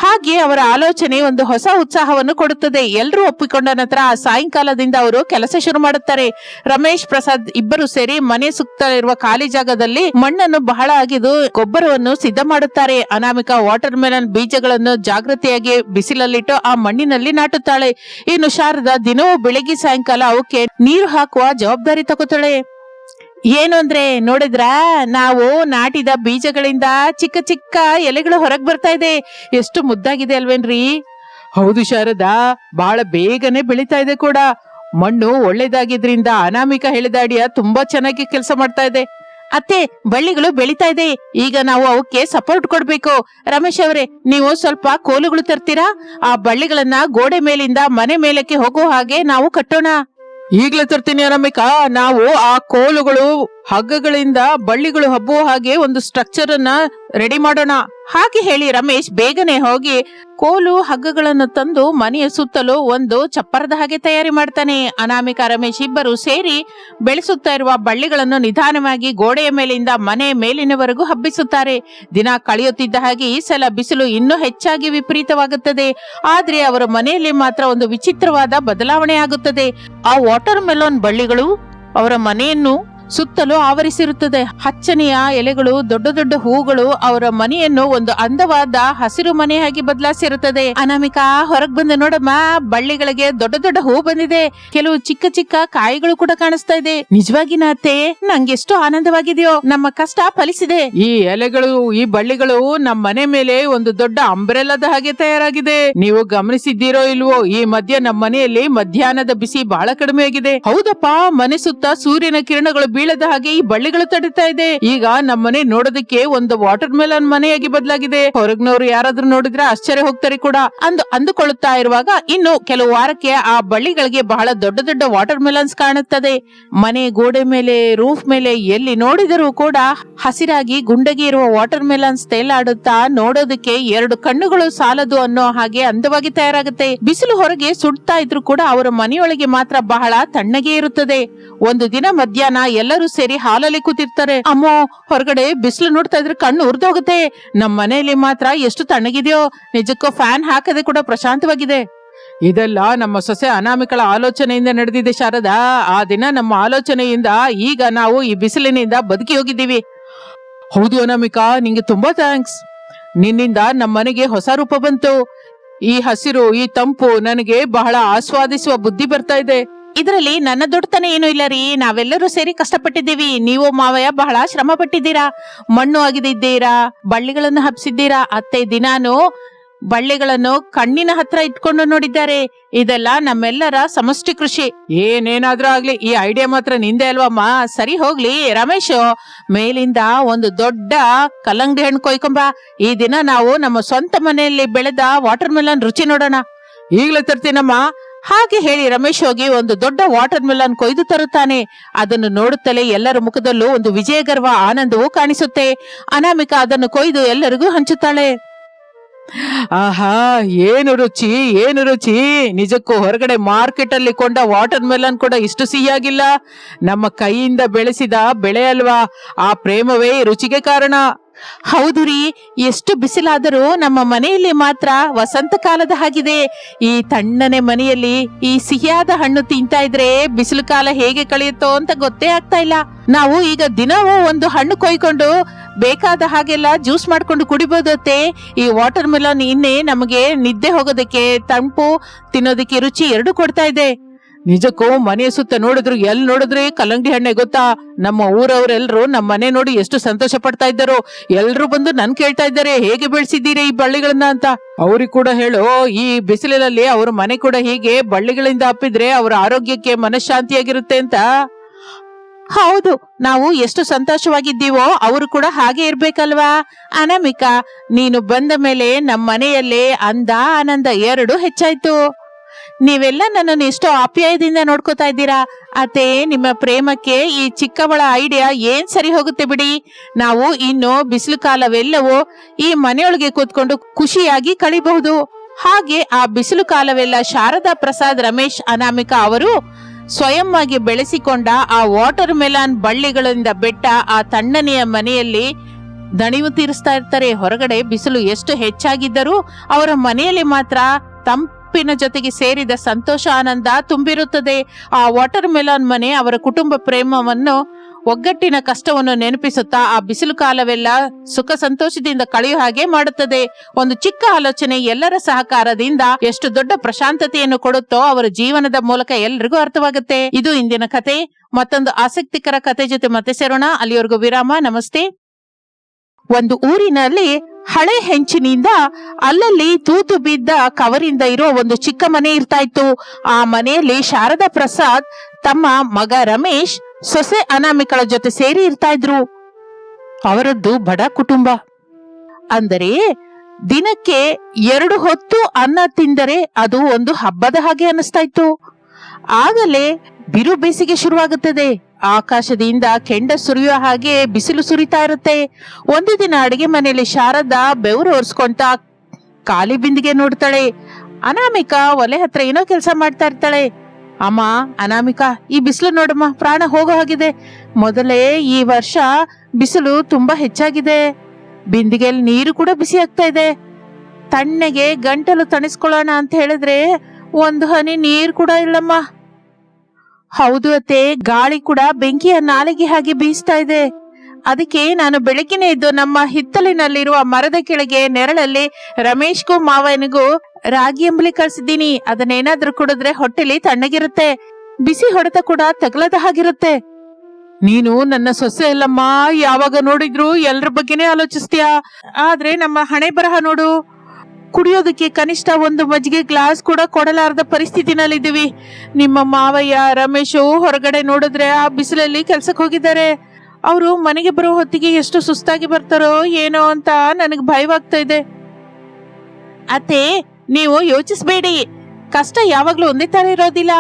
ಹಾಗೆ ಅವರ ಆಲೋಚನೆ ಒಂದು ಹೊಸ ಉತ್ಸಾಹವನ್ನು ಕೊಡುತ್ತದೆ. ಎಲ್ಲರೂ ಒಪ್ಪಿಕೊಂಡ ನಂತರ ಆ ಸಾಯಂಕಾಲದಿಂದ ಅವರು ಕೆಲಸ ಶುರು ಮಾಡುತ್ತಾರೆ. ರಮೇಶ್, ಪ್ರಸಾದ್ ಇಬ್ಬರು ಸೇರಿ ಮನೆ ಸುತ್ತ ಇರುವ ಖಾಲಿ ಜಾಗದಲ್ಲಿ ಮಣ್ಣನ್ನು ಬಹಳ ಅಗೆದು ಗೊಬ್ಬರವನ್ನು ಸಿದ್ಧ ಮಾಡುತ್ತಾರೆ. ಅನಾಮಿಕಾ ವಾಟರ್ ಮೆಲನ್ ಬೀಜಗಳನ್ನು ಜಾಗೃತಿಯಾಗಿ ಬಿಸಿಲಲ್ಲಿಟ್ಟು ಆ ಮಣ್ಣಿನಲ್ಲಿ ನಾಟುತ್ತಾಳೆ. ಇನ್ನು ಶಾರದಾ ದಿನವೂ ಬೆಳಿಗ್ಗೆ ಸಾಯಂಕಾಲ ಅವಕ್ಕೆ ನೀರು ಹಾಕುವ ಜವಾಬ್ದಾರಿ ತಗೋತಾಳೆ. ಏನು ಅಂದ್ರೆ ನೋಡಿದ್ರ, ನಾವು ನಾಟಿದ ಬೀಜಗಳಿಂದ ಚಿಕ್ಕ ಚಿಕ್ಕ ಎಲೆಗಳು ಹೊರಗ್ ಬರ್ತಾ ಇದೆ. ಎಷ್ಟು ಮುದ್ದಾಗಿದೆ ಅಲ್ವೇನ್ರಿ? ಹೌದು ಶಾರದಾ, ಬಹಳ ಬೇಗನೆ ಬೆಳೀತಾ ಇದೆ ಕೂಡ. ಮಣ್ಣು ಒಳ್ಳೇದಾಗಿದ್ರಿಂದ ಅನಾಮಿಕಾ ಹೇಳಿದ ಐಡಿಯಾ ತುಂಬಾ ಚೆನ್ನಾಗಿ ಕೆಲಸ ಮಾಡ್ತಾ ಇದೆ. ಅತ್ತೆ, ಬಳ್ಳಿಗಳು ಬೆಳಿತಾ ಇದೆ. ಈಗ ನಾವು ಅವಕ್ಕೆ ಸಪೋರ್ಟ್ ಕೊಡ್ಬೇಕು. ರಮೇಶ್ ಅವರೇ, ನೀವು ಸ್ವಲ್ಪ ಕೋಲುಗಳು ತರ್ತೀರಾ? ಆ ಬಳ್ಳಿಗಳನ್ನ ಗೋಡೆ ಮೇಲಿಂದ ಮನೆ ಮೇಲಕ್ಕೆ ಹೋಗೋ ಹಾಗೆ ನಾವು ಕಟ್ಟೋಣ. ಈಗ್ಲೇ ತರ್ತೀನಿ ಅನಾಮಿಕಾ. ನಾವು ಆ ಕೋಲುಗಳು, ಹಗ್ಗಗಳಿಂದ ಬಳ್ಳಿಗಳು ಹಬ್ಬುವ ಹಾಗೆ ಒಂದು ಸ್ಟ್ರಕ್ಚರ್ ಅನ್ನ ರೆಡಿ ಮಾಡೋಣ. ಹಾಗೆ ಹೇಳಿ ರಮೇಶ್ ಬೇಗನೆ ಹೋಗಿ ಕೋಲು ಹಗ್ಗಗಳನ್ನು ತಂದು ಮನೆಯ ಸುತ್ತಲೂ ಒಂದು ಚಪ್ಪರದ ಹಾಗೆ ತಯಾರಿ ಮಾಡ್ತಾನೆ. ಅನಾಮಿಕಾ, ರಮೇಶ್ ಇಬ್ಬರು ಸೇರಿ ಬೆಳೆಸುತ್ತಾ ಇರುವ ಬಳ್ಳಿಗಳನ್ನು ನಿಧಾನವಾಗಿ ಗೋಡೆಯ ಮೇಲಿಂದ ಮನೆ ಮೇಲಿನವರೆಗೂ ಹಬ್ಬಿಸುತ್ತಾರೆ. ದಿನ ಕಳೆಯುತ್ತಿದ್ದ ಹಾಗೆ ಈ ಸಲ ಬಿಸಿಲು ಇನ್ನೂ ಹೆಚ್ಚಾಗಿ ವಿಪರೀತವಾಗುತ್ತದೆ. ಆದ್ರೆ ಅವರ ಮನೆಯಲ್ಲಿ ಮಾತ್ರ ಒಂದು ವಿಚಿತ್ರವಾದ ಬದಲಾವಣೆ ಆಗುತ್ತದೆ. ಆ ವಾಟರ್ ಮೆಲನ್ ಬಳ್ಳಿಗಳು ಅವರ ಮನೆಯನ್ನು ಸುತ್ತಲೂ ಆವರಿಸಿರುತ್ತದೆ. ಹಚ್ಚನೆಯ ಎಲೆಗಳು, ದೊಡ್ಡ ದೊಡ್ಡ ಹೂಗಳು ಅವರ ಮನೆಯನ್ನು ಒಂದು ಅಂದವಾದ ಹಸಿರು ಮನೆಯಾಗಿ ಬದಲಾಯಿಸಿರುತ್ತದೆ. ಅನಾಮಿಕಾ, ಹೊರಗ್ ಬಂದು ನೋಡಮ್ಮ, ಬಳ್ಳಿಗಳಿಗೆ ದೊಡ್ಡ ದೊಡ್ಡ ಹೂ ಬಂದಿದೆ. ಕೆಲವು ಚಿಕ್ಕ ಚಿಕ್ಕ ಕಾಯಿಗಳು ಕೂಡ ಕಾಣಿಸ್ತಾ ಇದೆ. ನಿಜವಾಗಿ ನಾತೆ, ನಂಗೆಷ್ಟು ಆನಂದವಾಗಿದೆಯೋ. ನಮ್ಮ ಕಷ್ಟ ಫಲಿಸಿದೆ. ಈ ಎಲೆಗಳು, ಈ ಬಳ್ಳಿಗಳು ನಮ್ಮ ಮನೆ ಮೇಲೆ ಒಂದು ದೊಡ್ಡ ಅಂಬ್ರೆಲಾದ ಹಾಗೆ ತಯಾರಾಗಿದೆ. ನೀವು ಗಮನಿಸಿದ್ದೀರೋ ಇಲ್ವೋ, ಈ ಮಧ್ಯ ನಮ್ಮ ಮನೆಯಲ್ಲಿ ಮಧ್ಯಾಹ್ನದ ಬಿಸಿ ಬಹಳ ಕಡಿಮೆ ಆಗಿದೆ. ಹೌದಪ್ಪ, ಮನೆ ಸುತ್ತ ಸೂರ್ಯನ ಕಿರಣಗಳು ಬೀಳದ ಹಾಗೆ ಈ ಬಳ್ಳಿಗಳು ತಡಿತಾ ಇದೆ. ಈಗ ನಮ್ಮನೆ ನೋಡೋದಕ್ಕೆ ಒಂದು ವಾಟರ್ ಮೆಲನ್ ಮನೆಯಾಗಿ ಬದಲಾಗಿದೆ. ಹೊರಗ್ನವ್ರು ಯಾರಾದ್ರೂ ನೋಡಿದ್ರೆ ಆಶ್ಚರ್ಯ ಹೋಗ್ತಾರೆ ಕೂಡ ಅಂದುಕೊಳ್ಳುತ್ತಾ ಇರುವಾಗ ಇನ್ನು ಕೆಲವು ವಾರಕ್ಕೆ ಆ ಬಳ್ಳಿಗಳಿಗೆ ಬಹಳ ದೊಡ್ಡ ದೊಡ್ಡ ವಾಟರ್ ಮೆಲನ್ಸ್ ಕಾಣುತ್ತದೆ. ಮನೆ ಗೋಡೆ ಮೇಲೆ, ರೂಫ್ ಮೇಲೆ ಎಲ್ಲಿ ನೋಡಿದರೂ ಕೂಡ ಹಸಿರಾಗಿ ಗುಂಡಗಿ ಇರುವ ವಾಟರ್ ಮೆಲನ್ಸ್ ತೇಲಾಡುತ್ತಾ ನೋಡೋದಕ್ಕೆ ಎರಡು ಕಣ್ಣುಗಳು ಸಾಲದು ಅನ್ನೋ ಹಾಗೆ ಅಂದವಾಗಿ ತಯಾರಾಗುತ್ತೆ. ಬಿಸಿಲು ಹೊರಗೆ ಸುಡ್ತಾ ಇದ್ರು ಕೂಡ ಅವರ ಮನೆಯೊಳಗೆ ಮಾತ್ರ ಬಹಳ ತಣ್ಣಗೆ ಇರುತ್ತದೆ. ಒಂದು ದಿನ ಮಧ್ಯಾಹ್ನ ಎಲ್ಲರೂ ಸೇರಿ ಹಾಲಲ್ಲಿ ಕೂತಿರ್ತಾರೆ. ಅಮ್ಮೋ, ಹೊರಗಡೆ ಬಿಸಿಲು ನೋಡ್ತಾ ಇದ್ರೆ ಕಣ್ಣು ಉರಿದೋಗುತ್ತೆ. ನಮ್ಮ ಮನೆಯಲ್ಲಿ ಮಾತ್ರ ಎಷ್ಟು ತಣ್ಣಗಿದೆಯೋ. ನಿಜಕ್ಕೂ ಫ್ಯಾನ್ ಹಾಕದೆ ಕೂಡ ಪ್ರಶಾಂತವಾಗಿದೆ. ಇದೆಲ್ಲ ನಮ್ಮ ಸೊಸೆ ಅನಾಮಿಕಳ ಆಲೋಚನೆಯಿಂದ ನಡೆದಿದೆ ಶಾರದಾ. ಆ ದಿನ ನಮ್ಮ ಆಲೋಚನೆಯಿಂದ ಈಗ ನಾವು ಈ ಬಿಸಿಲಿನಿಂದ ಬದುಕಿ ಹೋಗಿದ್ದೀವಿ. ಹೌದು ಅನಾಮಿಕಾ, ನಿಂಗೆ ತುಂಬಾ ಥ್ಯಾಂಕ್ಸ್. ನಿನ್ನಿಂದ ನಮ್ಮ ಮನೆಗೆ ಹೊಸ ರೂಪ ಬಂತು. ಈ ಹಸಿರು, ಈ ತಂಪು ನನಗೆ ಬಹಳ ಆಸ್ವಾದಿಸುವ ಬುದ್ಧಿ ಬರ್ತಾ ಇದೆ. ಇದರಲ್ಲಿ ನನ್ನ ದೊಡ್ಡತನ ಏನೂ ಇಲ್ಲ ರೀ. ನಾವೆಲ್ಲರೂ ಸೇರಿ ಕಷ್ಟಪಟ್ಟಿದ್ದೀವಿ. ನೀವು ಮಾವಯ್ಯ ಬಹಳ ಶ್ರಮ ಪಟ್ಟಿದ್ದೀರಾ. ಮಣ್ಣು ಅಗೆದಿದ್ದೀರಾ, ಬಳ್ಳಿಗಳನ್ನು ಹಬ್ಸಿದ್ದೀರಾ. ಅತ್ತೆ ದಿನಾನು ಬಳ್ಳಿಗಳನ್ನು ಕಣ್ಣಿನ ಹತ್ರ ಇಟ್ಕೊಂಡು ನೋಡಿದ್ದಾರೆ. ಇದೆಲ್ಲ ನಮ್ಮೆಲ್ಲರ ಸಮಷ್ಟಿ ಕೃಷಿ. ಏನೇನಾದ್ರೂ ಆಗ್ಲಿ, ಈ ಐಡಿಯಾ ಮಾತ್ರ ನಿಂದೆ ಅಲ್ವಮ್ಮ. ಸರಿ ಹೋಗ್ಲಿ ರಮೇಶ್, ಮೇಲಿಂದ ಒಂದು ದೊಡ್ಡ ಕಲ್ಲಂಗಡಿ ಹಣ್ಣು ಕೊಯ್ಕೊಂಬ. ಈ ದಿನ ನಾವು ನಮ್ಮ ಸ್ವಂತ ಮನೆಯಲ್ಲಿ ಬೆಳೆದ ವಾಟರ್ ಮೆಲನ್ ರುಚಿ ನೋಡೋಣ. ಈಗ್ಲೇ ತರ್ತೀನಮ್ಮ. ಹಾಗೆ ಹೇಳಿ ರಮೇಶ್ ಹೋಗಿ ಒಂದು ದೊಡ್ಡ ವಾಟರ್ ಮೆಲನ್ ಕೊಯ್ದು ತರುತ್ತಾನೆ. ಅದನ್ನು ನೋಡುತ್ತಲೇ ಎಲ್ಲರ ಮುಖದಲ್ಲೂ ಒಂದು ವಿಜಯಗರ್ವ, ಆನಂದವೂ ಕಾಣಿಸುತ್ತೆ. ಅನಾಮಿಕಾ ಅದನ್ನು ಕೊಯ್ದು ಎಲ್ಲರಿಗೂ ಹಂಚುತ್ತಾಳೆ. ಆಹಾ, ಏನು ರುಚಿ, ಏನು ರುಚಿ. ನಿಜಕ್ಕೂ ಹೊರಗಡೆ ಮಾರ್ಕೆಟ್ ಅಲ್ಲಿ ಕೊಂಡ ವಾಟರ್ ಮೆಲನ್ ಕೂಡ ಇಷ್ಟು ಸಿಹಿಯಾಗಿಲ್ಲ. ನಮ್ಮ ಕೈಯಿಂದ ಬೆಳೆಸಿದ ಬೆಳೆ ಅಲ್ವಾ, ಆ ಪ್ರೇಮವೇ ರುಚಿಗೆ ಕಾರಣ. ಹೌದು ರೀ, ಎಷ್ಟು ಬಿಸಿಲಾದರೂ ನಮ್ಮ ಮನೆಯಲ್ಲಿ ಮಾತ್ರ ವಸಂತ ಕಾಲದ ಹಾಗಿದೆ. ಈ ತಣ್ಣನೆ ಮನೆಯಲ್ಲಿ ಈ ಸಿಹಿಯಾದ ಹಣ್ಣು ತಿಂತಾ ಇದ್ರೆ ಬಿಸಿಲು ಕಾಲ ಹೇಗೆ ಕಳೆಯುತ್ತೋ ಅಂತ ಗೊತ್ತೇ ಆಗ್ತಾ ಇಲ್ಲ. ನಾವು ಈಗ ದಿನವೂ ಒಂದು ಹಣ್ಣು ಕೊಯ್ಕೊಂಡು ಬೇಕಾದ ಹಾಗೆಲ್ಲ ಜ್ಯೂಸ್ ಮಾಡ್ಕೊಂಡು ಕುಡಿಬೋದತ್ತೆ. ಈ ವಾಟರ್ ಮೆಲನ್ ಇನ್ನೇ ನಮಗೆ ನಿದ್ದೆ ಹೋಗೋದಕ್ಕೆ, ತಂಪು ತಿನ್ನೋದಕ್ಕೆ ರುಚಿ ಎರಡು ಕೊಡ್ತಾ ಇದೆ. ನಿಜಕ್ಕೂ ಮನೆಯ ಸುತ್ತ ನೋಡಿದ್ರು ಎಲ್ಲಿ ನೋಡಿದ್ರೆ ಕಲ್ಲಂಗಡಿ ಹಣ್ಣೆ ಗೊತ್ತಾ. ನಮ್ಮ ಊರವರೆಲ್ಲರೂ ನಮ್ಮ ಮನೆ ನೋಡಿ ಎಷ್ಟು ಸಂತೋಷ ಪಡ್ತಾ ಇದ್ದಾರೋ. ಎಲ್ರು ಬಂದು ನನ್ ಕೇಳ್ತಾ ಇದ್ದಾರೆ, ಹೇಗೆ ಬೆಳೆಸಿದ್ದೀರಿ ಈ ಬಳ್ಳಿಗಳನ್ನ ಅಂತ. ಅವ್ರಿಗೆ ಕೂಡ ಹೇಳು, ಈ ಬಿಸಿಲಿನಲ್ಲಿ ಅವ್ರ ಮನೆ ಕೂಡ ಹೀಗೆ ಬಳ್ಳಿಗಳಿಂದ ಅಪ್ಪಿದ್ರೆ ಅವರ ಆರೋಗ್ಯಕ್ಕೆ ಮನಃಶಾಂತಿಯಾಗಿರುತ್ತೆ ಅಂತ. ಹೌದು, ನಾವು ಎಷ್ಟು ಸಂತೋಷವಾಗಿದ್ದೀವೋ ಅವರು ಕೂಡ ಹಾಗೆ ಇರ್ಬೇಕಲ್ವಾ. ಅನಾಮಿಕಾ, ನೀನು ಬಂದ ಮೇಲೆ ನಮ್ಮ ಮನೆಯಲ್ಲೇ ಅಂದ ಆನಂದ ಎರಡು ಹೆಚ್ಚಾಯ್ತು. ನೀವೆಲ್ಲ ನನ್ನನ್ನು ಎಷ್ಟೋ ಆಪ್ಯಾಯದಿಂದ ನೋಡ್ಕೋತಾ ಇದ್ದೀರಾ. ಅತ್ತೆ, ನಿಮ್ಮ ಪ್ರೇಮಕ್ಕೆ ಈ ಚಿಕ್ಕವಳ ಐಡಿಯಾ ಏನ್ ಸರಿ ಹೋಗುತ್ತೆ ಬಿಡಿ. ನಾವು ಇನ್ನು ಬಿಸಿಲು ಕಾಲವೆಲ್ಲವೂ ಈ ಮನೆಯೊಳಗೆ ಕೂತ್ಕೊಂಡು ಖುಷಿಯಾಗಿ ಕಳಿಬಹುದು. ಹಾಗೆ ಆ ಬಿಸಿಲು ಕಾಲವೆಲ್ಲ ಶಾರದಾ ಪ್ರಸಾದ್, ರಮೇಶ್, ಅನಾಮಿಕಾ ಅವರು ಸ್ವಯಂ ಆಗಿ ಬೆಳೆಸಿಕೊಂಡ ಆ ವಾಟರ್ ಮೆಲಾನ್ ಬಳ್ಳಿಗಳಿಂದ ಬೆಟ್ಟ ಆ ತಣ್ಣನೆಯ ಮನೆಯಲ್ಲಿ ದಣಿವು ತೀರಿಸ್ತಾ ಇರ್ತಾರೆ. ಹೊರಗಡೆ ಬಿಸಿಲು ಎಷ್ಟು ಹೆಚ್ಚಾಗಿದ್ದರೂ ಅವರ ಮನೆಯಲ್ಲಿ ಮಾತ್ರ ತಂಪಿನ ಜೊತೆಗೆ ಸೇರಿದ ಸಂತೋಷ, ಆನಂದ ತುಂಬಿರುತ್ತದೆ. ಆ ವಾಟರ್ ಮೆಲಾನ್ ಮನೆ ಅವರ ಕುಟುಂಬ ಪ್ರೇಮವನ್ನು, ಒಗ್ಗಟ್ಟಿನ ಕಷ್ಟವನ್ನು ನೆನಪಿಸುತ್ತಾ ಆ ಬಿಸಿಲು ಕಾಲವೆಲ್ಲ ಸುಖ ಸಂತೋಷದಿಂದ ಕಳೆಯುವ ಹಾಗೆ ಮಾಡುತ್ತದೆ. ಒಂದು ಚಿಕ್ಕ ಆಲೋಚನೆ ಎಲ್ಲರ ಸಹಕಾರದಿಂದ ಎಷ್ಟು ದೊಡ್ಡ ಪ್ರಶಾಂತತೆಯನ್ನು ಕೊಡುತ್ತೋ ಅವರ ಜೀವನದ ಮೂಲಕ ಎಲ್ರಿಗೂ ಅರ್ಥವಾಗುತ್ತೆ. ಇದು ಇಂದಿನ ಕತೆ. ಮತ್ತೊಂದು ಆಸಕ್ತಿಕರ ಕತೆ ಜೊತೆ ಮತ್ತೆ ಸೇರೋಣ. ಅಲ್ಲಿವರೆಗೂ ವಿರಾಮ. ನಮಸ್ತೆ. ಒಂದು ಊರಿನಲ್ಲಿ ಹಳೆ ಹೆಂಚಿನಿಂದ ಅಲ್ಲಲ್ಲಿ ತೂತು ಬಿದ್ದ ಕವರಿಂದ ಇರೋ ಒಂದು ಚಿಕ್ಕ ಮನೆ ಇರ್ತಾ ಇತ್ತು. ಆ ಮನೆಯಲ್ಲಿ ಶಾರದಾ ಪ್ರಸಾದ್ ತಮ್ಮ ಮಗ ರಮೇಶ್, ಸೊಸೆ ಅನಾಮಿಕಳ ಜೊತೆ ಸೇರಿ ಇರ್ತಾ ಇದ್ರು. ಅವರದ್ದು ಬಡ ಕುಟುಂಬ. ಅಂದರೆ ದಿನಕ್ಕೆ 2 ಹೊತ್ತು ಅನ್ನ ತಿಂದರೆ ಅದು ಒಂದು ಹಬ್ಬದ ಹಾಗೆ ಅನಿಸ್ತಾ ಇತ್ತು. ಆಗಲೇ ಬಿರು ಬೇಸಿಗೆ ಶುರುವಾಗುತ್ತದೆ. ಆಕಾಶದಿಂದ ಕೆಂಡ ಸುರಿಯುವ ಹಾಗೆ ಬಿಸಿಲು ಸುರಿತಾ ಇರುತ್ತೆ. ಒಂದು ದಿನ ಅಡಿಗೆ ಮನೆಯಲ್ಲಿ ಶಾರದಾ ಬೆವರು ಒರೆಸ್ಕೊಂತ ಖಾಲಿ ಬಿಂದಿಗೆ ನೋಡ್ತಾಳೆ. ಅನಾಮಿಕಾ ಒಲೆ ಹತ್ರ ಏನೋ ಕೆಲಸ ಮಾಡ್ತಾ ಇರ್ತಾಳೆ. ಅಮ್ಮ, ಅನಾಮಿಕಾ, ಈ ಬಿಸಿಲು ನೋಡಮ್ಮ, ಪ್ರಾಣ ಹೋಗೋ ಹಾಗಿದೆ. ಮೊದಲೇ ಈ ವರ್ಷ ಬಿಸಿಲು ತುಂಬಾ ಹೆಚ್ಚಾಗಿದೆ. ಬಿಂದಿಗೆಯಲ್ಲಿ ನೀರು ಕೂಡ ಬಿಸಿ ಆಗ್ತಾ ಇದೆ. ತಣ್ಣಗೆ ಗಂಟಲು ತಣಿಸ್ಕೊಳ್ಳೋಣ ಅಂತ ಹೇಳಿದ್ರೆ ಒಂದು ಹನಿ ನೀರು ಕೂಡ ಇಲ್ಲಮ್ಮ. ಹೌದು ಅತ್ತೆ, ಗಾಳಿ ಕೂಡ ಬೆಂಕಿಯ ನಾಲಿಗೆ ಹಾಗೆ ಬೀಸ್ತಾ ಇದೆ. ಅದಕ್ಕೆ ನಾನು ಬೆಳಗ್ಗೆನೇ ಇದ್ದು ನಮ್ಮ ಹಿತ್ತಲಿನಲ್ಲಿರುವ ಮರದ ಕೆಳಗೆ ನೆರಳಲ್ಲಿ ರಮೇಶ್ಗೂ ಮಾವನಿಗೂ ರಾಗಿ ಅಂಬಲಿ ಕಳ್ಸಿದ್ದೀನಿ. ಅದನ್ನೇನಾದ್ರೂ ಕುಡಿದ್ರೆ ಹೊಟ್ಟೆಲಿ ತಣ್ಣಗಿರುತ್ತೆ, ಬಿಸಿ ಹೊಡೆತ ಕೂಡ ತಗಲದ ಹಾಗಿರುತ್ತೆ. ನೀನು ನನ್ನ ಸೊಸೆ ಅಲ್ಲಮ್ಮ, ಯಾವಾಗ ನೋಡಿದ್ರು ಎಲ್ರ ಬಗ್ಗೆನೇ ಆಲೋಚಿಸ್ತೀಯಾ. ಆದ್ರೆ ನಮ್ಮ ಹಣೆ ಬರಹ ನೋಡು, ಕುಡಿಯೋದಕ್ಕೆ ಕನಿಷ್ಠ ಒಂದು ಮಜ್ಜಿಗೆ ಗ್ಲಾಸ್ ಕೂಡ ಕೊಡಲಾರದ ಪರಿಸ್ಥಿತಿನಲ್ಲಿದ್ದೀವಿ. ನಿಮ್ಮ ಮಾವಯ್ಯ ರಮೇಶು ಹೊರಗಡೆ ನೋಡಿದ್ರೆ ಆ ಬಿಸಿಲಲ್ಲಿ ಕೆಲ್ಸಕ್ಕೆ ಹೋಗಿದ್ದಾರೆ. ಅವರು ಮನೆಗೆ ಬರೋ ಹೊತ್ತಿಗೆ ಎಷ್ಟು ಸುಸ್ತಾಗಿ ಬರ್ತಾರೋ ಏನೋ ಅಂತ ನನಗೆ ಭಯವಾಗ್ತಾ ಇದೆ. ಅತ್ತೆ, ನೀವು ಯೋಚಿಸ್ಬೇಡಿ. ಕಷ್ಟ ಯಾವಾಗ್ಲೂ ಒಂದೇ ತರ ಇರೋದಿಲ್ಲ.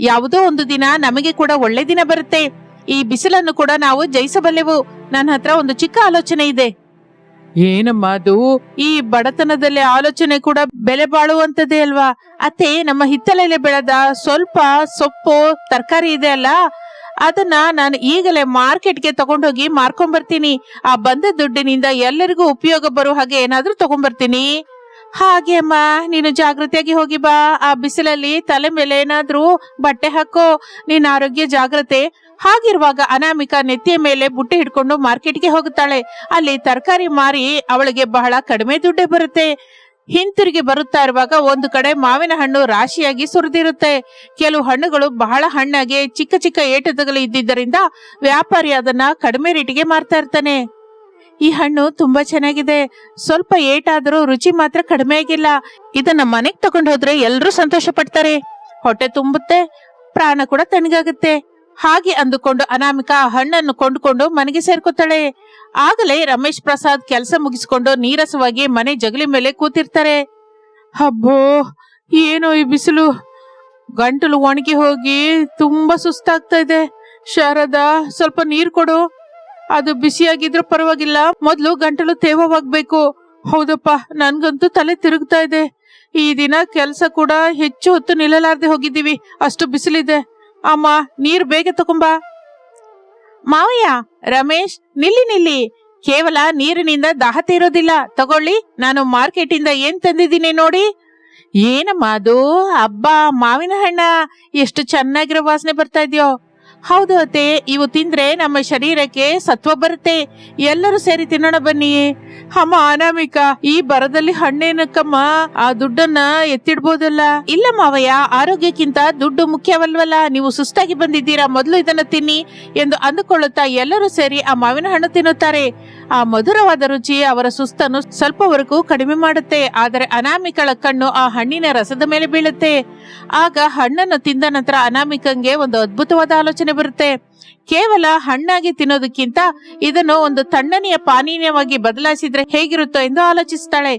ಯಾವುದೋ ಒಂದು ದಿನ ನಮಗೆ ಕೂಡ ಒಳ್ಳೆ ದಿನ ಬರುತ್ತೆ. ಈ ಬಿಸಿಲನ್ನು ಕೂಡ ನಾವು ಜಯಿಸಬಲ್ಲೆವು. ನನ್ನ ಹತ್ರ ಒಂದು ಚಿಕ್ಕ ಆಲೋಚನೆ ಇದೆ. ಏನಮ್ಮ ಅದು? ಈ ಬಡತನದಲ್ಲಿ ಆಲೋಚನೆ ಕೂಡ ಬೆಲೆ ಬಾಳುವಂತದ್ದೇ ಅಲ್ವಾ ಅತ್ತೆ. ನಮ್ಮ ಹಿತ್ತಲಲ್ಲಿ ಬೆಳೆದ ಸ್ವಲ್ಪ ಸೊಪ್ಪು ತರಕಾರಿ ಇದೆ ಅಲ್ಲ, ಅದನ್ನ ನಾನು ಈಗಲೇ ಮಾರ್ಕೆಟ್ಗೆ ತಗೊಂಡೋಗಿ ಮಾರ್ಕೊಂಡ್ಬರ್ತೀನಿ. ಆ ಬಂದ ದುಡ್ಡಿನಿಂದ ಎಲ್ಲರಿಗೂ ಉಪಯೋಗ ಬರೋ ಹಾಗೆ ಏನಾದ್ರೂ ತಗೊಂಡ್ಬರ್ತೀನಿ. ಹಾಗೆ ಅಮ್ಮ, ನೀನು ಜಾಗೃತಿಯಾಗಿ ಹೋಗಿ ಬಾ. ಆ ಬಿಸಿಲಲ್ಲಿ ತಲೆ ಮೇಲೆ ಏನಾದ್ರೂ ಬಟ್ಟೆ ಹಾಕೋ. ನಿನ್ನ ಆರೋಗ್ಯ ಜಾಗ್ರತೆ. ಹಾಗಿರುವಾಗ ಅನಾಮಿಕಾ ನೆತ್ತಿಯ ಮೇಲೆ ಬುಟ್ಟಿ ಹಿಡ್ಕೊಂಡು ಮಾರ್ಕೆಟ್ಗೆ ಹೋಗುತ್ತಾಳೆ. ಅಲ್ಲಿ ತರಕಾರಿ ಮಾರಿ ಅವಳಿಗೆ ಬಹಳ ಕಡಿಮೆ ದುಡ್ಡೇ ಬರುತ್ತೆ. ಹಿಂತಿರುಗಿ ಬರುತ್ತಾ ಇರುವಾಗ ಒಂದು ಕಡೆ ಮಾವಿನ ಹಣ್ಣು ರಾಶಿಯಾಗಿ ಸುರಿದಿರುತ್ತೆ. ಕೆಲವು ಹಣ್ಣುಗಳು ಬಹಳ ಹಣ್ಣಾಗಿ ಚಿಕ್ಕ ಚಿಕ್ಕ ಏಟುಗಳು ಇದ್ದಿದ್ದರಿಂದ ವ್ಯಾಪಾರಿ ಅದನ್ನ ಕಡಿಮೆ ರೇಟಿಗೆ ಮಾರ್ತಾ ಇರ್ತಾನೆ. ಈ ಹಣ್ಣು ತುಂಬಾ ಚೆನ್ನಾಗಿದೆ, ಸ್ವಲ್ಪ ಏಟಾದ್ರೂ ರುಚಿ ಮಾತ್ರ ಕಡಿಮೆ ಆಗಿಲ್ಲ. ಇದನ್ನ ಮನೆಗ್ ತಗೊಂಡು ಹೋದ್ರೆ ಎಲ್ರೂ ಸಂತೋಷ ಪಡ್ತಾರೆ, ಹೊಟ್ಟೆ ತುಂಬುತ್ತೆ, ಪ್ರಾಣ ಕೂಡ ತಣ್ಣಗಾಗುತ್ತೆ. ಹಾಗೆ ಅಂದುಕೊಂಡು ಅನಾಮಿಕಾ ಹಣ್ಣನ್ನು ಕೊಂಡುಕೊಂಡು ಮನೆಗೆ ಸೇರ್ಕೋತಾಳೆ. ಆಗಲೇ ರಮೇಶ್ ಪ್ರಸಾದ್ ಕೆಲಸ ಮುಗಿಸ್ಕೊಂಡು ನೀರಸವಾಗಿ ಮನೆ ಜಗಲಿ ಮೇಲೆ ಕೂತಿರ್ತಾರೆ. ಹಬ್ಬೋ, ಏನೋ ಈ ಬಿಸಿಲು, ಗಂಟಲು ಒಣಗಿ ಹೋಗಿ ತುಂಬಾ ಸುಸ್ತಾಗ್ತಾ ಇದೆ. ಶಾರದಾ, ಸ್ವಲ್ಪ ನೀರ್ ಕೊಡು. ಅದು ಬಿಸಿಯಾಗಿದ್ರೂ ಪರವಾಗಿಲ್ಲ, ಮೊದ್ಲು ಗಂಟಲು ತೇವವಾಗ್ಬೇಕು. ಹೌದಪ್ಪ, ನನ್ಗಂತೂ ತಲೆ ತಿರುಗ್ತಾ ಇದೆ. ಈ ದಿನ ಕೆಲ್ಸ ಕೂಡ ಹೆಚ್ಚು ಹೊತ್ತು ನಿಲ್ಲಲಾರ್ದೆ ಹೋಗಿದ್ದೀವಿ, ಅಷ್ಟು ಬಿಸಿಲಿದೆ. ಅಮ್ಮ, ನೀರ್ ಬೇಗ ತಗೊಂಬಾ. ಮಾವಯ್ಯ, ರಮೇಶ್, ನಿಲ್ಲಿ. ಕೇವಲ ನೀರಿನಿಂದ ದಾಹ ತೀರೋದಿಲ್ಲ. ತಗೊಳ್ಳಿ, ನಾನು ಮಾರ್ಕೆಟ್ ಇಂದ ಏನ್ ತಂದಿದ್ದೀನಿ ನೋಡಿ. ಏನಮ್ಮ ಅದು? ಹಬ್ಬ, ಮಾವಿನ ಹಣ್ಣ, ಎಷ್ಟು ಚೆನ್ನಾಗಿರೋ ವಾಸನೆ ಬರ್ತಾ ಇದೆಯೋ. ಹೌದು ಅತ್ತೆ, ಇವು ತಿಂದ್ರೆ ನಮ್ಮ ಶರೀರಕ್ಕೆ ಸತ್ವ ಬರುತ್ತೆ. ಎಲ್ಲರೂ ಸೇರಿ ತಿನ್ನೋಣ ಬನ್ನಿ. ಅಮ್ಮ ಅನಾಮಿಕಾ, ಈ ಬರದಲ್ಲಿ ಹಣ್ಣೇನಕ್ಕಮ್ಮ, ಆ ದುಡ್ಡನ್ನ ಎತ್ತಿಡ್ಬೋದಲ್ಲ. ಇಲ್ಲ ಮಾವಯ್ಯ, ಆರೋಗ್ಯಕ್ಕಿಂತ ದುಡ್ಡು ಮುಖ್ಯವಲ್ವಲ್ಲ. ನೀವು ಸುಸ್ತಾಗಿ ಬಂದಿದ್ದೀರಾ, ಮೊದಲು ಇದನ್ನ ತಿನ್ನಿ ಎಂದು ಅಂದುಕೊಳ್ಳುತ್ತಾ ಎಲ್ಲರೂ ಸೇರಿ ಆ ಮಾವಿನ ಹಣ್ಣು ತಿನ್ನುತ್ತಾರೆ. ಆ ಮಧುರವಾದ ರುಚಿ ಅವರ ಸುಸ್ತನ್ನು ಸ್ವಲ್ಪವರೆಗೂ ಕಡಿಮೆ ಮಾಡುತ್ತೆ. ಆದರೆ ಅನಾಮಿಕಳ ಕಣ್ಣು ಆ ಹಣ್ಣಿನ ರಸದ ಮೇಲೆ ಬೀಳುತ್ತೆ. ಆಗ ಹಣ್ಣನ್ನು ತಿಂದ ನಂತರ ಅನಾಮಿಕಂಗೆ ಒಂದು ಅದ್ಭುತವಾದ ಆಲೋಚನೆ ಬರುತ್ತೆ. ಕೇವಲ ಹಣ್ಣಾಗಿ ತಿನ್ನೋದಕ್ಕಿಂತ ಇದನ್ನು ಒಂದು ತಣ್ಣನೆಯ ಪಾನೀಯವಾಗಿ ಬದಲಾಯಿಸಿದ್ರೆ ಹೇಗಿರುತ್ತೋ ಎಂದು ಆಲೋಚಿಸ್ತಾಳೆ.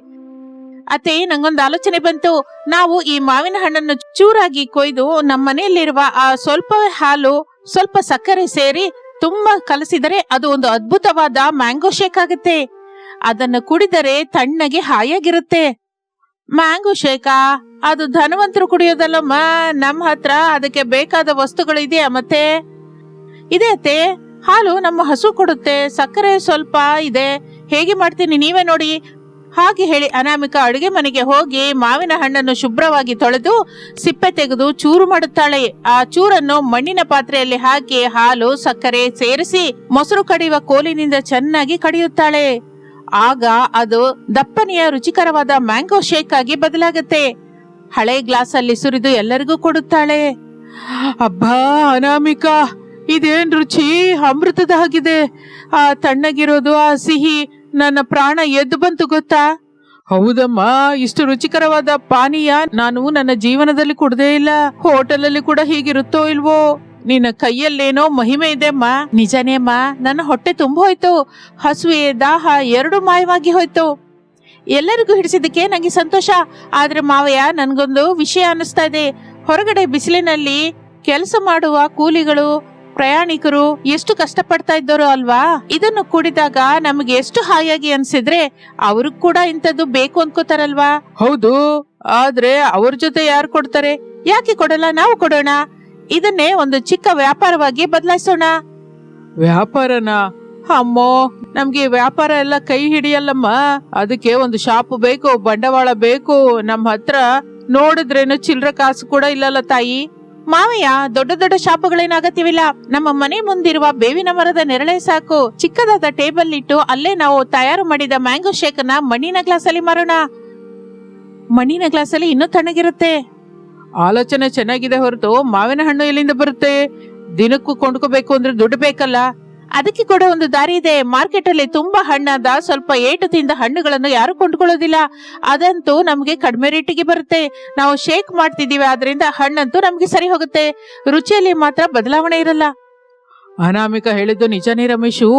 ಅತ್ತೆ, ನಂಗೊಂದು ಆಲೋಚನೆ ಬಂತು. ನಾವು ಈ ಮಾವಿನ ಹಣ್ಣನ್ನು ಚೂರಾಗಿ ಕೊಯ್ದು ನಮ್ಮ ಮನೆಯಲ್ಲಿರುವ ಆ ಸ್ವಲ್ಪ ಹಾಲು, ಸ್ವಲ್ಪ ಸಕ್ಕರೆ ಸೇರಿ ತುಂಬಾ ಕಲಸಿದರೆ ಅದು ಒಂದು ಅದ್ಭುತವಾದ ಮ್ಯಾಂಗೋ ಶೇಕ್ ಆಗುತ್ತೆ. ಅದನ್ನು ಕುಡಿದರೆ ತಣ್ಣಗೆ ಹಾಯಾಗಿರುತ್ತೆ. ಮ್ಯಾಂಗೋ ಶೇಕಾ? ಅದು ಧನವಂತರು ಕುಡಿಯೋದಲ್ಲಮ್ಮ. ನಮ್ಮ ಹತ್ರ ಅದಕ್ಕೆ ಬೇಕಾದ ವಸ್ತುಗಳು ಇದೆಯಾ? ಮತ್ತೆ ಇದೆ ಅತ್ತೆ, ಹಾಲು ನಮ್ಮ ಹಸು ಕೊಡುತ್ತೆ, ಸಕ್ಕರೆ ಸ್ವಲ್ಪ ಇದೆ, ಹೇಗೆ ಮಾಡ್ತೀನಿ ನೀವೇ ನೋಡಿ. ಹಾಗೆ ಹೇಳಿ ಅನಾಮಿಕಾ ಅಡುಗೆ ಮನೆಗೆ ಹೋಗಿ ಮಾವಿನ ಹಣ್ಣನ್ನು ಶುಭ್ರವಾಗಿ ತೊಳೆದು ಸಿಪ್ಪೆ ತೆಗೆದು ಚೂರು ಮಾಡುತ್ತಾಳೆ. ಆ ಚೂರನ್ನು ಮಣ್ಣಿನ ಪಾತ್ರೆಯಲ್ಲಿ ಹಾಕಿ ಹಾಲು, ಸಕ್ಕರೆ ಸೇರಿಸಿ ಮೊಸರು ಕಡಿಯುವ ಕೋಲಿನಿಂದ ಚೆನ್ನಾಗಿ ಕಡಿಯುತ್ತಾಳೆ. ಆಗ ಅದು ದಪ್ಪನೆಯ ರುಚಿಕರವಾದ ಮ್ಯಾಂಗೋ ಶೇಕ್ ಆಗಿ ಬದಲಾಗುತ್ತೆ. ಹಳೆ ಗ್ಲಾಸ್ ಅಲ್ಲಿ ಸುರಿದು ಎಲ್ಲರಿಗೂ ಕೊಡುತ್ತಾಳೆ. ಅಬ್ಬಾ ಅನಾಮಿಕಾ, ಇದೇನ್ ರುಚಿ, ಅಮೃತದ ಹಾಗಿದೆ. ಆ ತಣ್ಣಗಿರೋದು, ಆ ಸಿಹಿ, ನನ್ನ ಪ್ರಾಣ ಎದ್ದು ಬಂತು ಗೊತ್ತಾ. ಹೌದಮ್ಮ, ಇಷ್ಟು ರುಚಿಕರವಾದ ಪಾನೀಯ ನಾನು ನನ್ನ ಜೀವನದಲ್ಲಿ ಕುಡ್ದೇ ಇಲ್ಲ. ಹೋಟೆಲಲ್ಲಿ ಕೂಡ ಹೀಗಿರುತ್ತೋ ಇಲ್ವೋ. ನಿನ್ನ ಕೈಯಲ್ಲೇನೋ ಮಹಿಮೆ ಇದೆ ಅಮ್ಮ. ನಿಜನೇ ಅಮ್ಮ, ನನ್ನ ಹೊಟ್ಟೆ ತುಂಬ ಹೋಯ್ತು. ಹಸುವೆ, ದಾಹ ಎರಡು ಮಾಯವಾಗಿ ಹೋಯ್ತು. ಎಲ್ಲರಿಗೂ ಹಿಡಿಸಿದ್ದಕ್ಕೆ ನಂಗೆ ಸಂತೋಷ. ಆದ್ರೆ ಮಾವಯ್ಯ, ನನ್ಗೊಂದು ವಿಷಯ ಅನಿಸ್ತಾ ಇದೆ. ಹೊರಗಡೆ ಬಿಸಿಲಿನಲ್ಲಿ ಕೆಲಸ ಮಾಡುವ ಕೂಲಿಗಳು, ಪ್ರಯಾಣಿಕರು ಎಷ್ಟು ಕಷ್ಟಪಡ್ತಾ ಇದ್ದರೋ ಅಲ್ವಾ. ಇದನ್ನು ಕುಡಿದಾಗ ನಮಗೆ ಎಷ್ಟು ಹಾಯಾಗಿ ಅನ್ಸಿದ್ರೆ ಅವ್ರಿಗ್ ಕೂಡ ಇಂಥದ್ದು ಬೇಕು ಅನ್ಕೋತಾರಲ್ವಾ. ಹೌದು, ಆದ್ರೆ ಅವ್ರ ಜೊತೆ ಯಾರು ಕೊಡ್ತಾರೆ? ಯಾಕೆ ಕೊಡಲ್ಲ, ನಾವು ಕೊಡೋಣ. ಇದನ್ನೇ ಒಂದು ಚಿಕ್ಕ ವ್ಯಾಪಾರವಾಗಿ ಬದಲಾಯಿಸೋಣ. ವ್ಯಾಪಾರನ? ಅಮ್ಮೋ, ನಮ್ಗೆ ವ್ಯಾಪಾರ ಎಲ್ಲ ಕೈ ಹಿಡಿಯಲ್ಲಮ್ಮ. ಅದಕ್ಕೆ ಒಂದು ಶಾಪ್ ಬೇಕು, ಬಂಡವಾಳ ಬೇಕು. ನಮ್ಮ ಹತ್ರ ನೋಡಿದ್ರೇನು ಚಿಲ್ಲರೆ ಕಾಸು ಕೂಡ ಇಲ್ಲಲ್ಲ ತಾಯಿ. ಮಾವಯ್ಯ, ದೊಡ್ಡ ದೊಡ್ಡ ಶಾಪುಗಳೇನ ಅಗತ್ಯವಿಲ್ಲ. ನಮ್ಮ ಮನೆ ಮುಂದಿರುವ ಬೇವಿನ ಮರದ ನೆರಳೆ ಸಾಕು. ಚಿಕ್ಕದಾದ ಟೇಬಲ್ ಇಟ್ಟು ಅಲ್ಲೇ ನಾವು ತಯಾರು ಮಾಡಿದ ಮ್ಯಾಂಗೋ ಶೇಕ್ ನ ಮಣ್ಣಿನ ಗ್ಲಾಸ್ ಅಲ್ಲಿ ಮಾರೋಣ. ಮಣ್ಣಿನ ಗ್ಲಾಸ್ ಅಲ್ಲಿ ಇನ್ನೂ ತಣ್ಣಗಿರುತ್ತೆ. ಆಲೋಚನೆ ಚೆನ್ನಾಗಿದೆ, ಹೊರತು ಮಾವಿನ ಹಣ್ಣು ಎಲ್ಲಿಂದ ಬರುತ್ತೆ? ದಿನಕ್ಕೂ ಕೊಂಡ್ಕೋಬೇಕು ಅಂದ್ರೆ ದುಡ್ಡು ಬೇಕಲ್ಲ. ಅದಕ್ಕೆ ಕೂಡ ಒಂದು ದಾರಿ ಇದೆ. ಮಾರ್ಕೆಟ್ ಅಲ್ಲಿ ತುಂಬಾ ಹಣ್ಣಾದ, ಸ್ವಲ್ಪ ಏಟು ತಿಂದ ಹಣ್ಣುಗಳನ್ನು ಯಾರು ಕೊಂಡ್ಕೊಳ್ಳೋದಿಲ್ಲ. ಅದಂತೂ ನಮ್ಗೆ ಕಡಿಮೆ ರೇಟಿಗೆ ಬರುತ್ತೆ. ನಾವು ಶೇಕ್ ಮಾಡ್ತಿದೀವಿ, ಆದ್ರಿಂದ ಹಣ್ಣಂತೂ ನಮ್ಗೆ ಸರಿ ಹೋಗುತ್ತೆ. ರುಚಿಯಲ್ಲಿ ಮಾತ್ರ ಬದಲಾವಣೆ ಇರಲ್ಲ. ಅನಾಮಿಕಾ ಹೇಳಿದ್ದು ನಿಜನೇ ರಮೇಶು.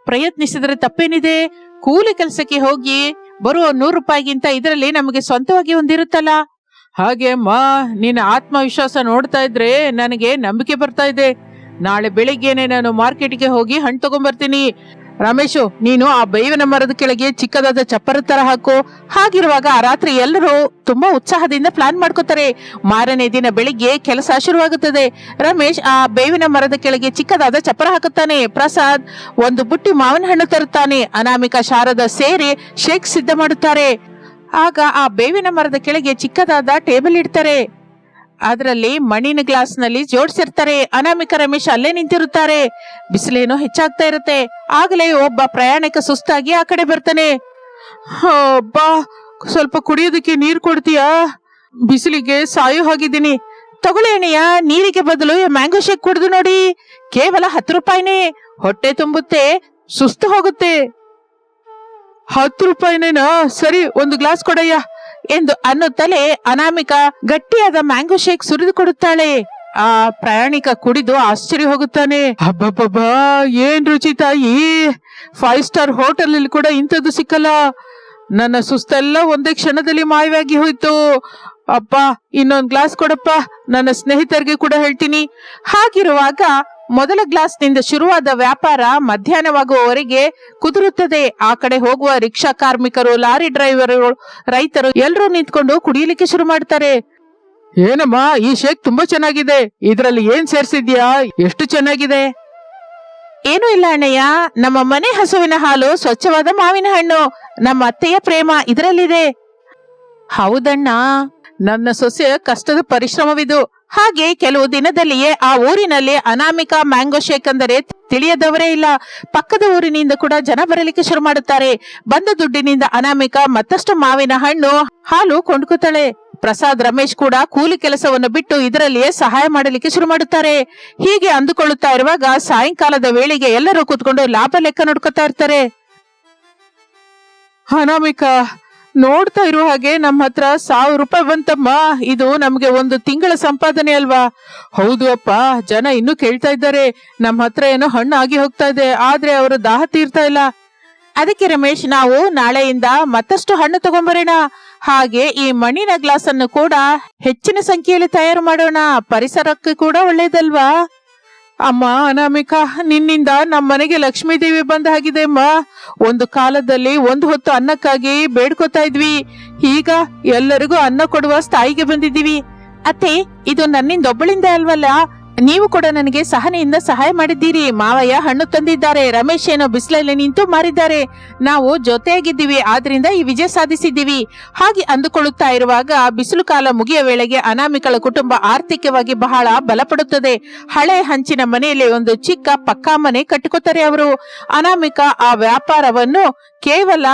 ಪ್ರಯತ್ನಿಸಿದ್ರೆ ತಪ್ಪೇನಿದೆ. ಕೂಲಿ ಕೆಲಸಕ್ಕೆ ಹೋಗಿ ಬರುವ 100 ರೂಪಾಯಿಗಿಂತ ಇದರಲ್ಲಿ ನಮಗೆ ಸ್ವಂತವಾಗಿ ಒಂದಿರುತ್ತಲ್ಲ. ಹಾಗೆ ಅಮ್ಮ, ನಿನ್ನ ಆತ್ಮವಿಶ್ವಾಸ ನೋಡ್ತಾ ಇದ್ರೆ ನನಗೆ ನಂಬಿಕೆ ಬರ್ತಾ ಇದೆ. ನಾಳೆ ಬೆಳಿಗ್ಗೆನೆ ನಾನು ಮಾರ್ಕೆಟ್ಗೆ ಹೋಗಿ ಹಣ್ಣು ತಗೊಂಡ್ಬರ್ತೀನಿ. ರಮೇಶು, ನೀನು ಆ ಬೇವಿನ ಮರದ ಕೆಳಗೆ ಚಿಕ್ಕದಾದ ಚಪ್ಪರ ತರ ಹಾಕು. ಹಾಗಿರುವಾಗ ಆ ರಾತ್ರಿ ಎಲ್ಲರೂ ತುಂಬಾ ಉತ್ಸಾಹದಿಂದ ಪ್ಲಾನ್ ಮಾಡ್ಕೋತಾರೆ. ಮಾರನೇ ದಿನ ಬೆಳಿಗ್ಗೆ ಕೆಲಸ ಶುರುವಾಗುತ್ತದೆ. ರಮೇಶ್ ಆ ಬೇವಿನ ಮರದ ಕೆಳಗೆ ಚಿಕ್ಕದಾದ ಚಪ್ಪರ ಹಾಕುತ್ತಾನೆ. ಪ್ರಸಾದ್ ಒಂದು ಬುಟ್ಟಿ ಮಾವಿನ ಹಣ್ಣು ತರುತ್ತಾನೆ. ಅನಾಮಿಕಾ, ಶಾರದಾ ಸೇರಿ ಶೇಕ್ ಸಿದ್ಧ ಮಾಡುತ್ತಾರೆ. ಆಗ ಆ ಬೇವಿನ ಮರದ ಕೆಳಗೆ ಚಿಕ್ಕದಾದ ಟೇಬಲ್ ಇಡ್ತಾರೆ. ಅದರಲ್ಲಿ ಮಣ್ಣಿನ ಗ್ಲಾಸ್ ನಲ್ಲಿ ಜೋಡಿಸಿರ್ತಾರೆ. ಅನಾಮಿಕಾ, ರಮೇಶ್ ಅಲ್ಲೇ ನಿಂತಿರುತ್ತಾರೆ. ಬಿಸಿಲೇನೋ ಹೆಚ್ಚಾಗ್ತಾ ಇರುತ್ತೆ. ಆಗಲೇ ಒಬ್ಬ ಪ್ರಯಾಣಿಕ ಸುಸ್ತಾಗಿ ಆ ಕಡೆ ಬರ್ತಾನೆ. ಅಬ್ಬಾ, ಸ್ವಲ್ಪ ಕುಡಿಯೋದಕ್ಕೆ ನೀರ್ ಕೊಡ್ತೀಯಾ? ಬಿಸಿಲಿಗೆ ಸಾಯೋ ಹಾಗಿದ್ದೀನಿ. ತಗೊಳ್ಳಿ ಅಣ್ಣಯ್ಯ, ನೀರಿಗೆ ಬದಲು ಮ್ಯಾಂಗೋ ಶೇಕ್ ಕುಡಿದು ನೋಡಿ. ಕೇವಲ 10 ರೂಪಾಯಿನೇ. ಹೊಟ್ಟೆ ತುಂಬುತ್ತೆ, ಸುಸ್ತು ಹೋಗುತ್ತೆ. 10 ರೂಪಾಯಿನೇನಾ? ಸರಿ, ಒಂದು ಗ್ಲಾಸ್ ಕೊಡಯ್ಯ ಎಂದು ಅನ್ನುತ್ತಲೇ ಅನಾಮಿಕಾ ಗಟ್ಟಿಯಾದ ಮ್ಯಾಂಗೋ ಶೇಕ್ ಸುರಿದು ಕೊಡುತ್ತಾಳೆ. ಆ ಪ್ರಯಾಣಿಕ ಕುಡಿದು ಆಶ್ಚರ್ಯ ಹೋಗುತ್ತಾನೆ. ಹಬ್ಬಬ್ಬಬ್ಬಾ, ಏನ್ ರುಚಿ ತಾಯಿ. 5 ಸ್ಟಾರ್ ಹೋಟೆಲ್ ಅಲ್ಲಿ ಕೂಡ ಇಂಥದ್ದು ಸಿಕ್ಕಲ್ಲ. ನನ್ನ ಸುಸ್ತೆಲ್ಲ ಒಂದೇ ಕ್ಷಣದಲ್ಲಿ ಮಾಯವಾಗಿ ಹೋಯ್ತು. ಅಪ್ಪ, ಇನ್ನೊಂದ್ ಗ್ಲಾಸ್ ಕೊಡಪ್ಪ, ನನ್ನ ಸ್ನೇಹಿತರಿಗೆ ಕೂಡ ಹೇಳ್ತೀನಿ. ಹಾಗಿರುವಾಗ ಮೊದಲ ಗ್ಲಾಸ್ ನಿಂದ ಶುರುವಾದ ವ್ಯಾಪಾರ ಮಧ್ಯಾಹ್ನವಾಗುವವರೆಗೆ ಕುದುರುತ್ತದೆ. ಆ ಕಡೆ ಹೋಗುವ ರಿಕ್ಷಾ ಕಾರ್ಮಿಕರು, ಲಾರಿ ಡ್ರೈವರ್ಗಳು, ರೈತರು ಎಲ್ಲರೂ ನಿಂತ್ಕೊಂಡು ಕುಡಿಯಲಿಕ್ಕೆ ಶುರು ಮಾಡ್ತಾರೆ. ಏನಮ್ಮ, ಈ ಶೇಕ್ ತುಂಬಾ ಚೆನ್ನಾಗಿದೆ. ಇದ್ರಲ್ಲಿ ಏನ್ ಸೇರ್ಸಿದ್ಯಾ? ಎಷ್ಟು ಚೆನ್ನಾಗಿದೆ. ಏನೂ ಇಲ್ಲ ಅಣ್ಣಯ್ಯ, ನಮ್ಮ ಮನೆ ಹಸುವಿನ ಹಾಲು, ಸ್ವಚ್ಛವಾದ ಮಾವಿನ ಹಣ್ಣು, ನಮ್ಮ ಅತ್ತೆಯ ಪ್ರೇಮ ಇದರಲ್ಲಿದೆ. ಹೌದಣ್ಣ, ನನ್ನ ಸೊಸೆ ಕಷ್ಟದ ಪರಿಶ್ರಮವಿದು. ಹಾಗೆ ಕೆಲವು ದಿನದಲ್ಲಿಯೇ ಆ ಊರಿನಲ್ಲಿ ಅನಾಮಿಕಾ ಮ್ಯಾಂಗೋ ಶೇಕ್ ಅಂದರೆ ತಿಳಿಯದವರೇ ಇಲ್ಲ. ಪಕ್ಕದ ಊರಿನಿಂದ ಕೂಡ ಜನ ಬರಲಿಕ್ಕೆ ಶುರು ಮಾಡುತ್ತಾರೆ. ಬಂದ ದುಡ್ಡಿನಿಂದ ಅನಾಮಿಕಾ ಮತ್ತಷ್ಟು ಮಾವಿನ ಹಣ್ಣು, ಹಾಲು ಕೊಂಡ್ಕೊತಾಳೆ. ಪ್ರಸಾದ್, ರಮೇಶ್ ಕೂಡ ಕೂಲಿ ಕೆಲಸವನ್ನು ಬಿಟ್ಟು ಇದರಲ್ಲಿಯೇ ಸಹಾಯ ಮಾಡಲಿಕ್ಕೆ ಶುರು ಮಾಡುತ್ತಾರೆ. ಹೀಗೆ ಅಂದುಕೊಳ್ಳುತ್ತಾ ಇರುವಾಗ ಸಾಯಂಕಾಲದ ವೇಳೆಗೆ ಎಲ್ಲರೂ ಕೂತ್ಕೊಂಡು ಲಾಭ ಲೆಕ್ಕ ನೋಡ್ಕೊತಾ ಇರ್ತಾರೆ. ಅನಾಮಿಕಾ, ನೋಡ್ತಾ ಇರುವ ಹಾಗೆ ನಮ್ಮ ಹತ್ರ 1000 ರೂಪಾಯಿ ಬಂತಮ್ಮ. ಇದು ನಮ್ಗೆ ಒಂದು ತಿಂಗಳ ಸಂಪಾದನೆ ಅಲ್ವಾ? ಹೌದು ಅಪ್ಪ, ಜನ ಇನ್ನೂ ಕೇಳ್ತಾ ಇದ್ದಾರೆ. ನಮ್ಮ ಹತ್ರ ಏನೋ ಹಣ್ಣು ಆಗಿ ಹೋಗ್ತಾ ಇದೆ, ಆದ್ರೆ ಅವರ ದಾಹ ತೀರ್ತಾ ಇಲ್ಲ. ಅದಕ್ಕೆ ರಮೇಶ್, ನಾವು ನಾಳೆಯಿಂದ ಮತ್ತಷ್ಟು ಹಣ್ಣು ತಗೊಂಬರೋಣ. ಹಾಗೆ ಈ ಮಣ್ಣಿನ ಗ್ಲಾಸ್ ಅನ್ನು ಕೂಡ ಹೆಚ್ಚಿನ ಸಂಖ್ಯೆಯಲ್ಲಿ ತಯಾರು ಮಾಡೋಣ. ಪರಿಸರಕ್ಕೆ ಕೂಡ ಒಳ್ಳೇದಲ್ವಾ? ಅಮ್ಮ ಅನಾಮಿಕಾ, ನಿನ್ನಿಂದ ನಮ್ಮ ಮನೆಗೆ ಲಕ್ಷ್ಮೀ ದೇವಿ ಬಂದ ಹಾಗಿದೆ ಅಮ್ಮ. ಒಂದು ಕಾಲದಲ್ಲಿ ಒಂದು ಹೊತ್ತು ಅನ್ನಕ್ಕಾಗಿ ಬೇಡ್ಕೋತಾ ಇದ್ವಿ, ಈಗ ಎಲ್ಲರಿಗೂ ಅನ್ನ ಕೊಡುವ ಸ್ಥಾಯಿಗೆ ಬಂದಿದ್ದೀವಿ. ಅತ್ತೆ, ಇದು ನನ್ನಿಂದ ಒಬ್ಬಳಿಂದ ಅಲ್ವಲ್ಲ, ನೀವು ಕೂಡ ನನಗೆ ಸಹನೆಯಿಂದ ಸಹಾಯ ಮಾಡಿದ್ದೀರಿ. ಮಾವಯ್ಯ ಹಣ್ಣು ತಂದಿದ್ದಾರೆ, ರಮೇಶ್ ಏನೋ ಬಿಸಿಲಲ್ಲಿ ನಿಂತು ಮಾರಿದ್ದಾರೆ. ನಾವು ಜೊತೆಯಾಗಿದ್ದೀವಿ, ಆದ್ರಿಂದ ಈ ವಿಜಯ ಸಾಧಿಸಿದ್ದೀವಿ. ಹಾಗೆ ಅಂದುಕೊಳ್ಳುತ್ತಾ ಇರುವಾಗ ಬಿಸಿಲು ಕಾಲ ಮುಗಿಯ ವೇಳೆಗೆ ಅನಾಮಿಕಳ ಕುಟುಂಬ ಆರ್ಥಿಕವಾಗಿ ಬಹಳ ಬಲಪಡುತ್ತದೆ. ಹಳೆ ಹಂಚಿನ ಮನೆಯಲ್ಲಿ ಒಂದು ಚಿಕ್ಕ ಪಕ್ಕಾ ಮನೆ ಕಟ್ಟಿಕೊತಾರೆ ಅವರು. ಅನಾಮಿಕಾ ಆ ವ್ಯಾಪಾರವನ್ನು ಕೇವಲ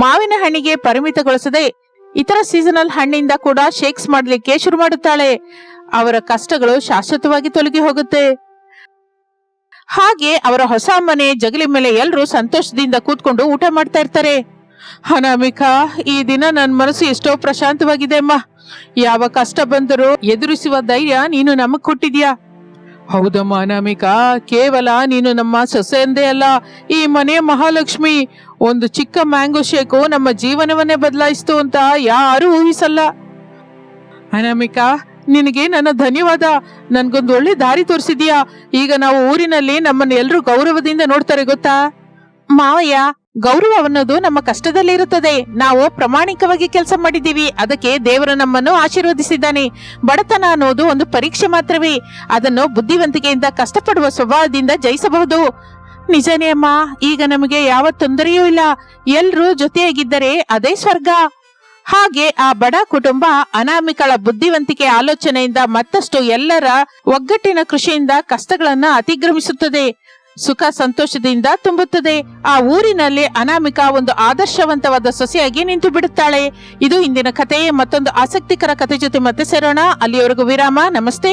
ಮಾವಿನ ಹಣ್ಣಿಗೆ ಪರಿಮಿತಗೊಳಿಸದೆ ಇತರ ಸೀಸನಲ್ ಹಣ್ಣಿಂದ ಕೂಡ ಶೇಕ್ಸ್ ಮಾಡಲಿಕ್ಕೆ ಶುರು ಮಾಡುತ್ತಾಳೆ. ಅವರ ಕಷ್ಟಗಳು ಶಾಶ್ವತವಾಗಿ ತೊಲಗಿ ಹೋಗುತ್ತೆ. ಹಾಗೆ ಅವರ ಹೊಸ ಮನೆ ಜಗಲಿ ಮೇಲೆ ಎಲ್ಲರೂ ಸಂತೋಷದಿಂದ ಕೂತ್ಕೊಂಡು ಊಟ ಮಾಡ್ತಾ ಇರ್ತಾರೆ. ಅನಾಮಿಕಾ, ಈ ದಿನ ನನ್ನ ಮನಸ್ಸು ಎಷ್ಟೋ ಪ್ರಶಾಂತವಾಗಿದೆ ಅಮ್ಮ. ಯಾವ ಕಷ್ಟ ಬಂದರೂ ಎದುರಿಸುವ ಧೈರ್ಯ ನೀನು ನಮಗ್ ಕೊಟ್ಟಿದ್ಯಾ. ಹೌದಮ್ಮ ಅನಾಮಿಕಾ, ಕೇವಲ ನೀನು ನಮ್ಮ ಸೊಸೆಯಂದೇ ಅಲ್ಲ, ಈ ಮನೆಯ ಮಹಾಲಕ್ಷ್ಮಿ. ಒಂದು ಚಿಕ್ಕ ಮ್ಯಾಂಗೋ ಶೇಕು ನಮ್ಮ ಜೀವನವನ್ನೇ ಬದಲಾಯಿಸ್ತು ಅಂತ ಯಾರೂ ಊಹಿಸಲ್ಲ. ಅನಾಮಿಕಾ, ನಿನಗೆ ನನ್ನ ಧನ್ಯವಾದ. ನನ್ಗೊಂದು ಒಳ್ಳೆ ದಾರಿ ತೋರಿಸಿದ್ಯಾ. ಈಗ ನಾವು ಊರಿನಲ್ಲಿ ನಮ್ಮನ್ನ ಎಲ್ರೂ ಗೌರವದಿಂದ ನೋಡ್ತಾರೆ, ಗೊತ್ತಾ? ಮಾವಯ್ಯ, ಗೌರವ ಅನ್ನೋದು ನಮ್ಮ ಕಷ್ಟದಲ್ಲಿ ಇರುತ್ತದೆ. ನಾವು ಪ್ರಾಮಾಣಿಕವಾಗಿ ಕೆಲಸ ಮಾಡಿದ್ದೀವಿ, ಅದಕ್ಕೆ ದೇವರು ನಮ್ಮನ್ನು ಆಶೀರ್ವದಿಸಿದ್ದಾನೆ. ಬಡತನ ಅನ್ನೋದು ಒಂದು ಪರೀಕ್ಷೆ ಮಾತ್ರವೇ, ಅದನ್ನು ಬುದ್ಧಿವಂತಿಕೆಯಿಂದ ಕಷ್ಟಪಡುವ ಸ್ವಭಾವದಿಂದ ಜಯಿಸಬಹುದು. ನಿಜನೇ ಅಮ್ಮ, ಈಗ ನಮಗೆ ಯಾವ ತೊಂದರೆಯೂ ಇಲ್ಲ. ಎಲ್ರೂ ಜೊತೆಯಾಗಿದ್ದರೆ ಅದೇ ಸ್ವರ್ಗ. ಹಾಗೆ ಆ ಬಡ ಕುಟುಂಬ ಅನಾಮಿಕಳ ಬುದ್ಧಿವಂತಿಕೆ ಆಲೋಚನೆಯಿಂದ ಮತ್ತಷ್ಟು ಎಲ್ಲರ ಒಗ್ಗಟ್ಟಿನ ಕೃಷಿಯಿಂದ ಕಷ್ಟಗಳನ್ನ ಅತಿಕ್ರಮಿಸುತ್ತದೆ, ಸುಖ ಸಂತೋಷದಿಂದ ತುಂಬುತ್ತದೆ. ಆ ಊರಿನಲ್ಲಿ ಅನಾಮಿಕಾ ಒಂದು ಆದರ್ಶವಂತವಾದ ಸೊಸೆಯಾಗಿ ನಿಂತು ಬಿಡುತ್ತಾಳೆ. ಇದು ಇಂದಿನ ಕಥೆ. ಮತ್ತೊಂದು ಆಸಕ್ತಿಕರ ಕಥೆ ಜೊತೆ ಮತ್ತೆ ಸೇರೋಣ. ಅಲ್ಲಿಯವರೆಗೂ ವಿರಾಮ. ನಮಸ್ತೆ.